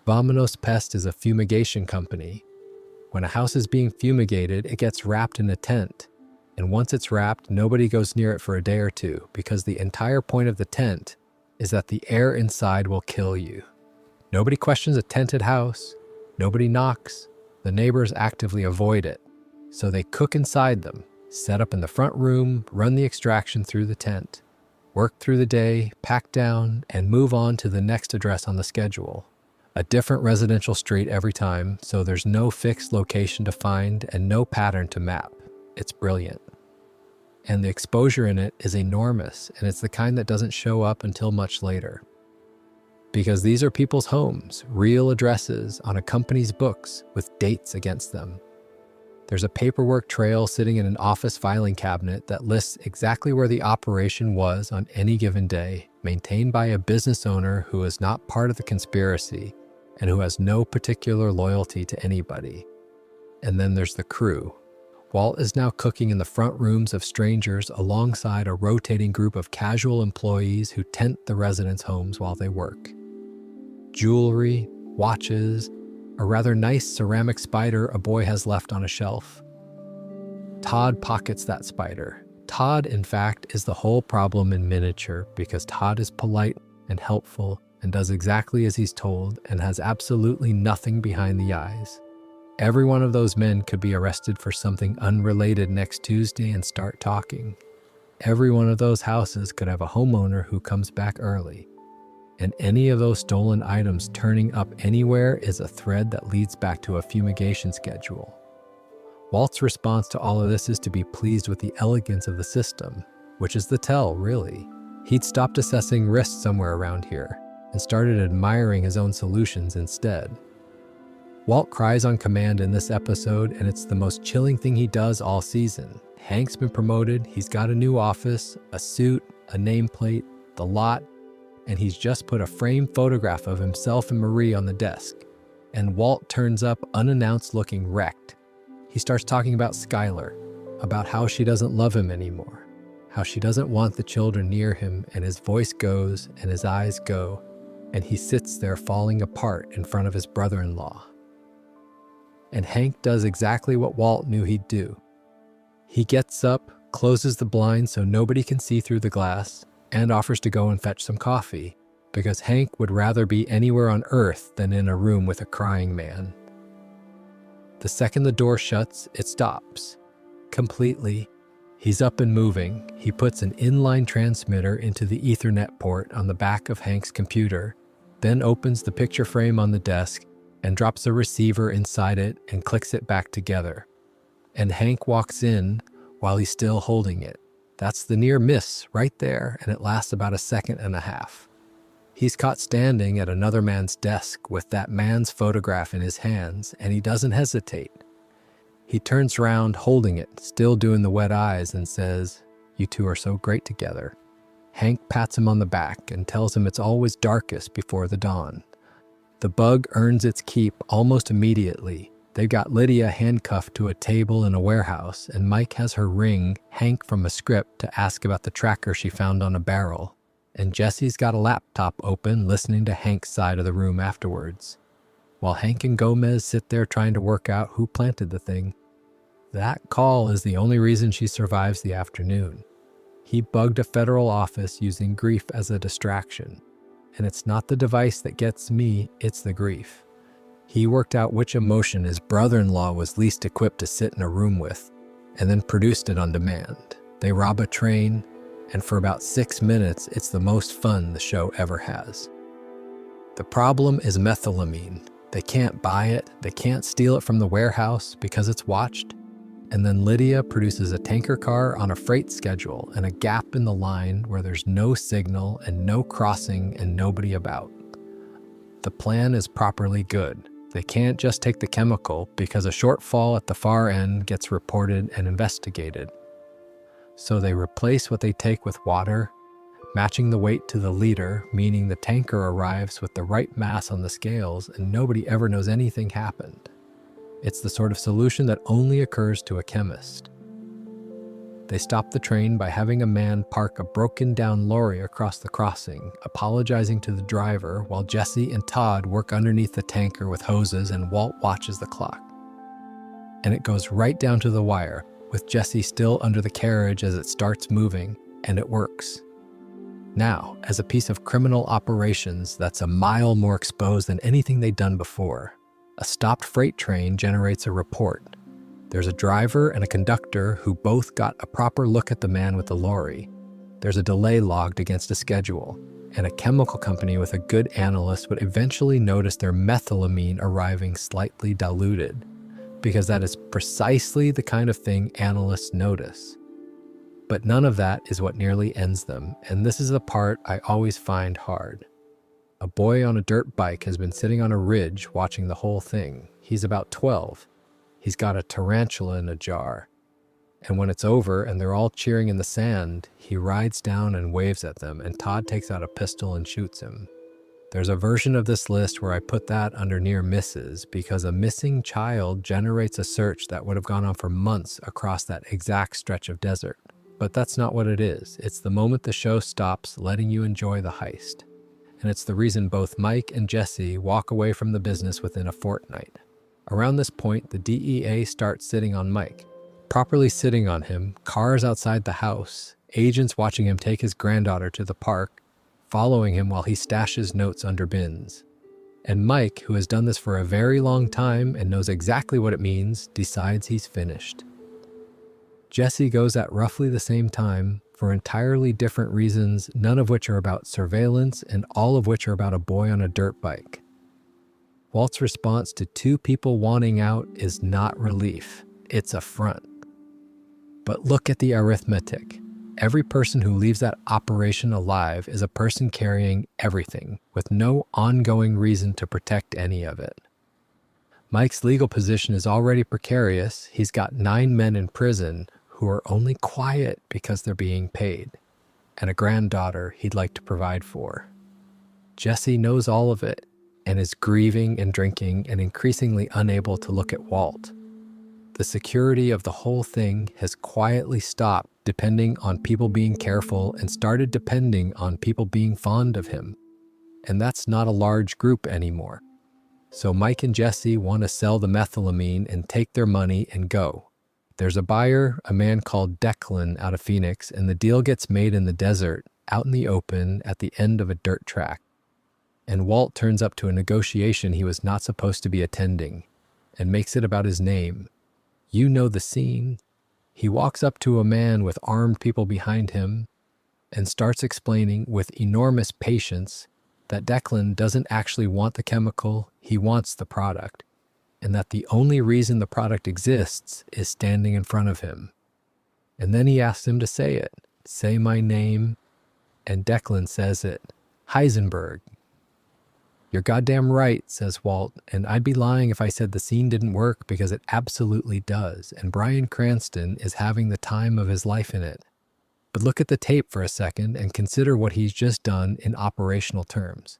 Vamonos Pest is a fumigation company. When a house is being fumigated, it gets wrapped in a tent. And once it's wrapped, nobody goes near it for a day or two, because the entire point of the tent is that the air inside will kill you. Nobody questions a tented house. Nobody knocks. The neighbors actively avoid it. So they cook inside them, set up in the front room, run the extraction through the tent, work through the day, pack down, and move on to the next address on the schedule. A different residential street every time, so there's no fixed location to find and no pattern to map. It's brilliant. And the exposure in it is enormous, and it's the kind that doesn't show up until much later. Because these are people's homes, real addresses on a company's books with dates against them. There's a paperwork trail sitting in an office filing cabinet that lists exactly where the operation was on any given day, maintained by a business owner who is not part of the conspiracy and who has no particular loyalty to anybody. And then there's the crew. Walt is now cooking in the front rooms of strangers alongside a rotating group of casual employees who tent the residents' homes while they work. Jewelry, watches, a rather nice ceramic spider a boy has left on a shelf. Todd pockets that spider. Todd, in fact, is the whole problem in miniature because Todd is polite and helpful and does exactly as he's told and has absolutely nothing behind the eyes. Every one of those men could be arrested for something unrelated next Tuesday and start talking. Every one of those houses could have a homeowner who comes back early. And any of those stolen items turning up anywhere is a thread that leads back to a fumigation schedule. Walt's response to all of this is to be pleased with the elegance of the system, which is the tell, really. He'd stopped assessing risk somewhere around here and started admiring his own solutions instead. Walt cries on command in this episode, and it's the most chilling thing he does all season. Hank's been promoted, he's got a new office, a suit, a nameplate, the lot, and he's just put a framed photograph of himself and Marie on the desk. And Walt turns up unannounced looking wrecked. He starts talking about Skylar, about how she doesn't love him anymore, how she doesn't want the children near him, and his voice goes and his eyes go, and he sits there falling apart in front of his brother-in-law. And Hank does exactly what Walt knew he'd do. He gets up, closes the blinds so nobody can see through the glass, and offers to go and fetch some coffee, because Hank would rather be anywhere on Earth than in a room with a crying man. The second the door shuts, it stops. Completely. He's up and moving. He puts an inline transmitter into the Ethernet port on the back of Hank's computer, then opens the picture frame on the desk and drops a receiver inside it and clicks it back together. And Hank walks in while he's still holding it. That's the near miss right there, and it lasts about a second and a half. He's caught standing at another man's desk with that man's photograph in his hands, and he doesn't hesitate. He turns around holding it, still doing the wet eyes, and says, "You two are so great together." Hank pats him on the back and tells him it's always darkest before the dawn. The bug earns its keep almost immediately. They've got Lydia handcuffed to a table in a warehouse, and Mike has her ring Hank from a script to ask about the tracker she found on a barrel. And Jesse's got a laptop open listening to Hank's side of the room afterwards, while Hank and Gomez sit there trying to work out who planted the thing. That call is the only reason she survives the afternoon. He bugged a federal office using grief as a distraction. And it's not the device that gets me, it's the grief. He worked out which emotion his brother-in-law was least equipped to sit in a room with, and then produced it on demand. They rob a train, and for about 6 minutes, it's the most fun the show ever has. The problem is methylamine. They can't buy it, they can't steal it from the warehouse because it's watched. And then Lydia produces a tanker car on a freight schedule and a gap in the line where there's no signal and no crossing and nobody about. The plan is properly good. They can't just take the chemical because a shortfall at the far end gets reported and investigated. So they replace what they take with water, matching the weight to the liter, meaning the tanker arrives with the right mass on the scales and nobody ever knows anything happened. It's the sort of solution that only occurs to a chemist. They stop the train by having a man park a broken-down lorry across the crossing, apologizing to the driver while Jesse and Todd work underneath the tanker with hoses and Walt watches the clock. And it goes right down to the wire, with Jesse still under the carriage as it starts moving, and it works. Now, as a piece of criminal operations that's a mile more exposed than anything they'd done before, a stopped freight train generates a report. There's a driver and a conductor who both got a proper look at the man with the lorry. There's a delay logged against a schedule, and a chemical company with a good analyst would eventually notice their methylamine arriving slightly diluted, because that is precisely the kind of thing analysts notice. But none of that is what nearly ends them, and this is the part I always find hard. A boy on a dirt bike has been sitting on a ridge watching the whole thing. He's about 12. He's got a tarantula in a jar. And when it's over and they're all cheering in the sand, he rides down and waves at them, and Todd takes out a pistol and shoots him. There's a version of this list where I put that under near misses because a missing child generates a search that would have gone on for months across that exact stretch of desert. But that's not what it is. It's the moment the show stops letting you enjoy the heist. And it's the reason both Mike and Jesse walk away from the business within a fortnight. Around this point, the DEA starts sitting on Mike. Properly sitting on him, cars outside the house, agents watching him take his granddaughter to the park, following him while he stashes notes under bins. And Mike, who has done this for a very long time and knows exactly what it means, decides he's finished. Jesse goes at roughly the same time for entirely different reasons, none of which are about surveillance and all of which are about a boy on a dirt bike. Walt's response to two people wanting out is not relief, it's affront. But look at the arithmetic. Every person who leaves that operation alive is a person carrying everything, with no ongoing reason to protect any of it. Mike's legal position is already precarious. He's got 9 men in prison who are only quiet because they're being paid, and a granddaughter he'd like to provide for. Jesse knows all of it and is grieving and drinking and increasingly unable to look at Walt. The security of the whole thing has quietly stopped depending on people being careful and started depending on people being fond of him. And that's not a large group anymore. So Mike and Jesse want to sell the methylamine and take their money and go. There's a buyer, a man called Declan out of Phoenix, and the deal gets made in the desert, out in the open, at the end of a dirt track. And Walt turns up to a negotiation he was not supposed to be attending and makes it about his name. You know the scene. He walks up to a man with armed people behind him and starts explaining with enormous patience that Declan doesn't actually want the chemical, he wants the product, and that the only reason the product exists is standing in front of him. And then he asks him to say it. Say my name. And Declan says it. Heisenberg. You're goddamn right, says Walt, and I'd be lying if I said the scene didn't work because it absolutely does, and Bryan Cranston is having the time of his life in it. But look at the tape for a second and consider what he's just done in operational terms.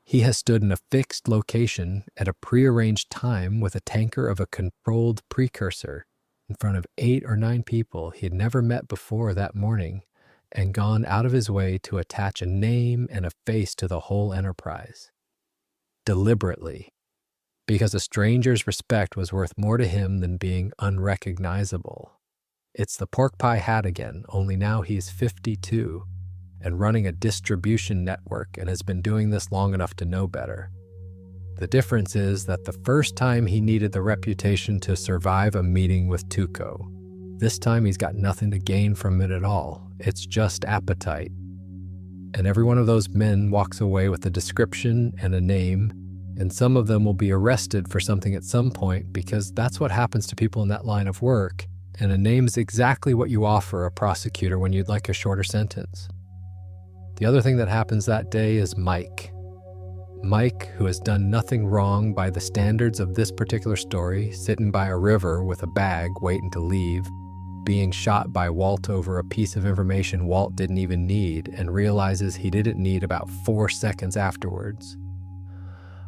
He has stood in a fixed location at a prearranged time with a tanker of a controlled precursor in front of 8 or 9 people he had never met before that morning and gone out of his way to attach a name and a face to the whole enterprise. Deliberately, because a stranger's respect was worth more to him than being unrecognizable. It's the pork pie hat again, only now he's 52 and running a distribution network and has been doing this long enough to know better. The difference is that the first time he needed the reputation to survive a meeting with Tuco. This time he's got nothing to gain from it at all. It's just appetite. And every one of those men walks away with a description and a name, and some of them will be arrested for something at some point because that's what happens to people in that line of work, and a name is exactly what you offer a prosecutor when you'd like a shorter sentence. The other thing that happens that day is Mike. Mike, who has done nothing wrong by the standards of this particular story, sitting by a river with a bag waiting to leave, being shot by Walt over a piece of information Walt didn't even need and realizes he didn't need about 4 seconds afterwards.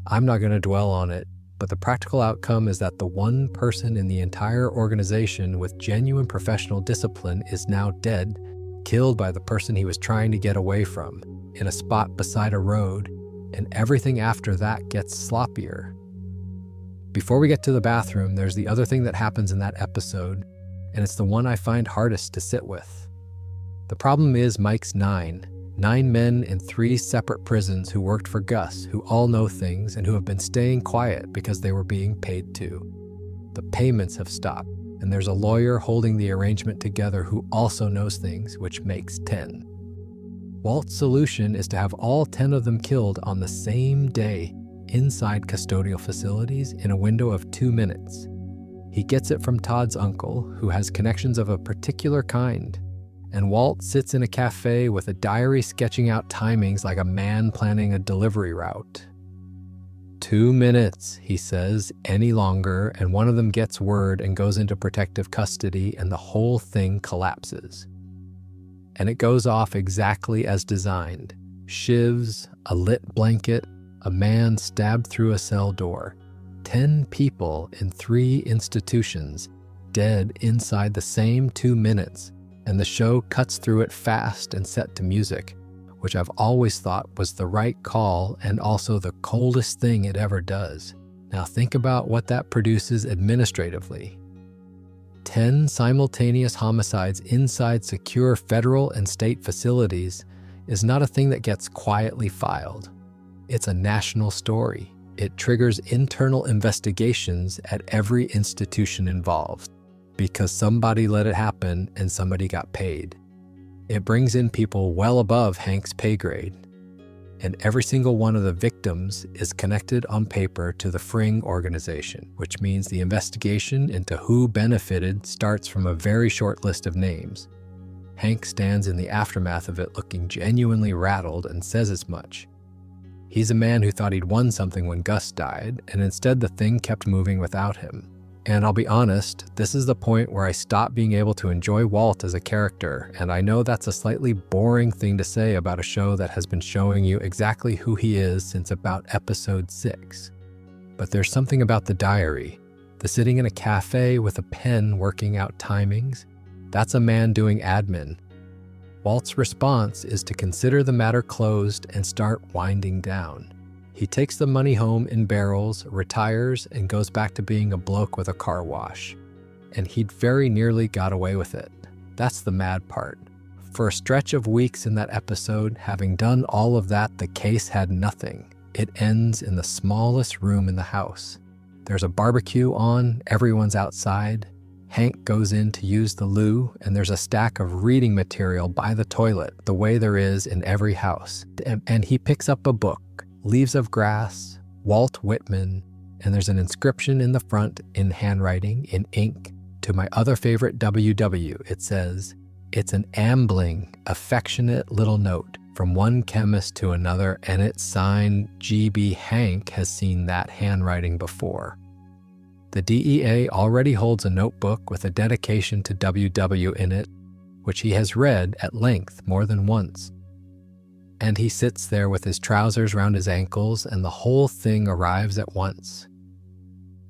I'm not going to dwell on it, but the practical outcome is that the one person in the entire organization with genuine professional discipline is now dead, killed by the person he was trying to get away from, in a spot beside a road, and everything after that gets sloppier. Before we get to the bathroom, there's the other thing that happens in that episode, and it's the one I find hardest to sit with. The problem is Mike's 9 men in 3 separate prisons who worked for Gus, who all know things and who have been staying quiet because they were being paid to. The payments have stopped, and there's a lawyer holding the arrangement together who also knows things, which makes 10. Walt's solution is to have all 10 of them killed on the same day inside custodial facilities in a window of 2 minutes. He gets it from Todd's uncle, who has connections of a particular kind, and Walt sits in a cafe with a diary sketching out timings like a man planning a delivery route. 2 minutes, he says, any longer, and one of them gets word and goes into protective custody, and the whole thing collapses. And it goes off exactly as designed. Shivs, a lit blanket, a man stabbed through a cell door. 10 people in 3 institutions, dead inside the same 2 minutes, and the show cuts through it fast and set to music, which I've always thought was the right call and also the coldest thing it ever does. Now think about what that produces administratively. 10 simultaneous homicides inside secure federal and state facilities is not a thing that gets quietly filed. It's a national story. It triggers internal investigations at every institution involved, because somebody let it happen and somebody got paid. It brings in people well above Hank's pay grade. And every single one of the victims is connected on paper to the Fring organization, which means the investigation into who benefited starts from a very short list of names. Hank stands in the aftermath of it looking genuinely rattled and says as much. He's a man who thought he'd won something when Gus died, and instead the thing kept moving without him. And I'll be honest, this is the point where I stopped being able to enjoy Walt as a character, and I know that's a slightly boring thing to say about a show that has been showing you exactly who he is since about episode 6. But there's something about the diary, the sitting in a cafe with a pen working out timings. That's a man doing admin. Walt's response is to consider the matter closed and start winding down. He takes the money home in barrels, retires, and goes back to being a bloke with a car wash. And he'd very nearly got away with it. That's the mad part. For a stretch of weeks in that episode, having done all of that, the case had nothing. It ends in the smallest room in the house. There's a barbecue on, everyone's outside. Hank goes in to use the loo, and there's a stack of reading material by the toilet, the way there is in every house. And he picks up a book. Leaves of Grass, Walt Whitman, and there's an inscription in the front in handwriting, in ink, to my other favorite WW. It says, "It's an ambling, affectionate little note from one chemist to another, and it's signed GB. Hank has seen that handwriting before." The DEA already holds a notebook with a dedication to WW in it, which he has read at length more than once. And he sits there with his trousers round his ankles, and the whole thing arrives at once.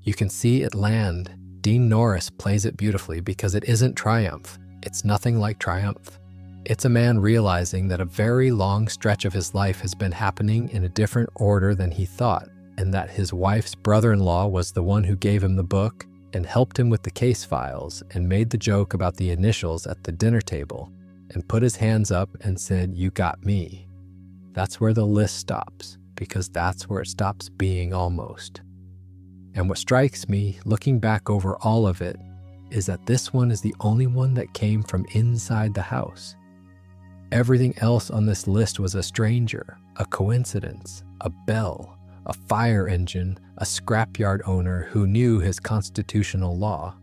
You can see it land. Dean Norris plays it beautifully because it isn't triumph. It's nothing like triumph. It's a man realizing that a very long stretch of his life has been happening in a different order than he thought, and that his wife's brother-in-law was the one who gave him the book and helped him with the case files and made the joke about the initials at the dinner table and put his hands up and said, "You got me." That's where the list stops, because that's where it stops being almost. And what strikes me, looking back over all of it, is that this one is the only one that came from inside the house. Everything else on this list was a stranger, a coincidence, a bell, a fire engine, a scrapyard owner who knew his constitutional law.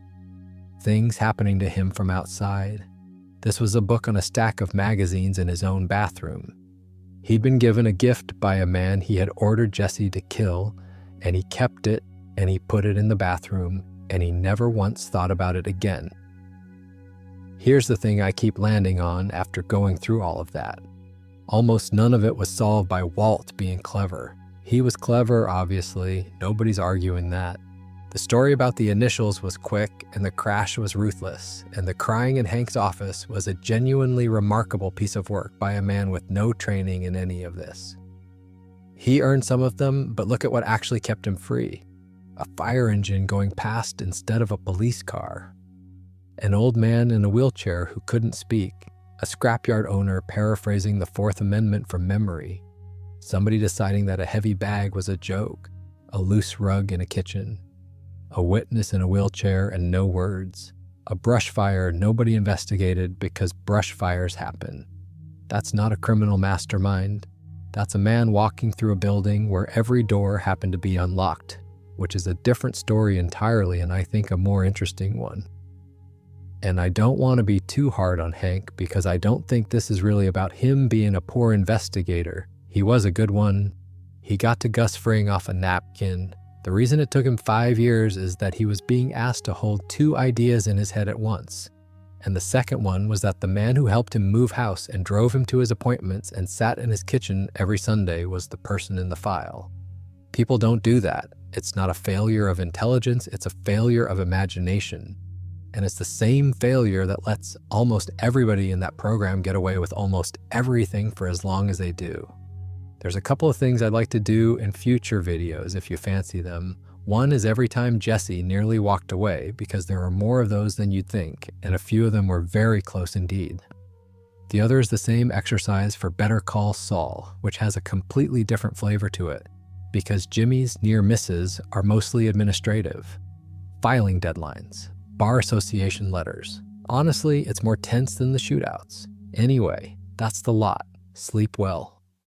Things happening to him from outside. This was a book on a stack of magazines in his own bathroom. He'd been given a gift by a man he had ordered Jesse to kill, and he kept it, and he put it in the bathroom, and he never once thought about it again. Here's the thing I keep landing on after going through all of that. Almost none of it was solved by Walt being clever. He was clever, obviously. Nobody's arguing that. The story about the initials was quick, and the crash was ruthless, and the crying in Hank's office was a genuinely remarkable piece of work by a man with no training in any of this. He earned some of them, but look at what actually kept him free. A fire engine going past instead of a police car. An old man in a wheelchair who couldn't speak. A scrapyard owner paraphrasing the Fourth Amendment from memory. Somebody deciding that a heavy bag was a joke. A loose rug in a kitchen. A witness in a wheelchair and no words. A brush fire nobody investigated because brush fires happen. That's not a criminal mastermind. That's a man walking through a building where every door happened to be unlocked, which is a different story entirely, and I think a more interesting one. And I don't want to be too hard on Hank because I don't think this is really about him being a poor investigator. He was a good one. He got to Gus Fring off a napkin. The reason it took him 5 years is that he was being asked to hold 2 ideas in his head at once. And the second one was that the man who helped him move house and drove him to his appointments and sat in his kitchen every Sunday was the person in the file. People don't do that. It's not a failure of intelligence, it's a failure of imagination. And it's the same failure that lets almost everybody in that program get away with almost everything for as long as they do. There's a couple of things I'd like to do in future videos if you fancy them. One is every time Jesse nearly walked away, because there are more of those than you'd think, and a few of them were very close indeed. The other is the same exercise for Better Call Saul, which has a completely different flavor to it, because Jimmy's near misses are mostly administrative. Filing deadlines, bar association letters. Honestly, it's more tense than the shootouts. Anyway, that's the lot. Sleep well.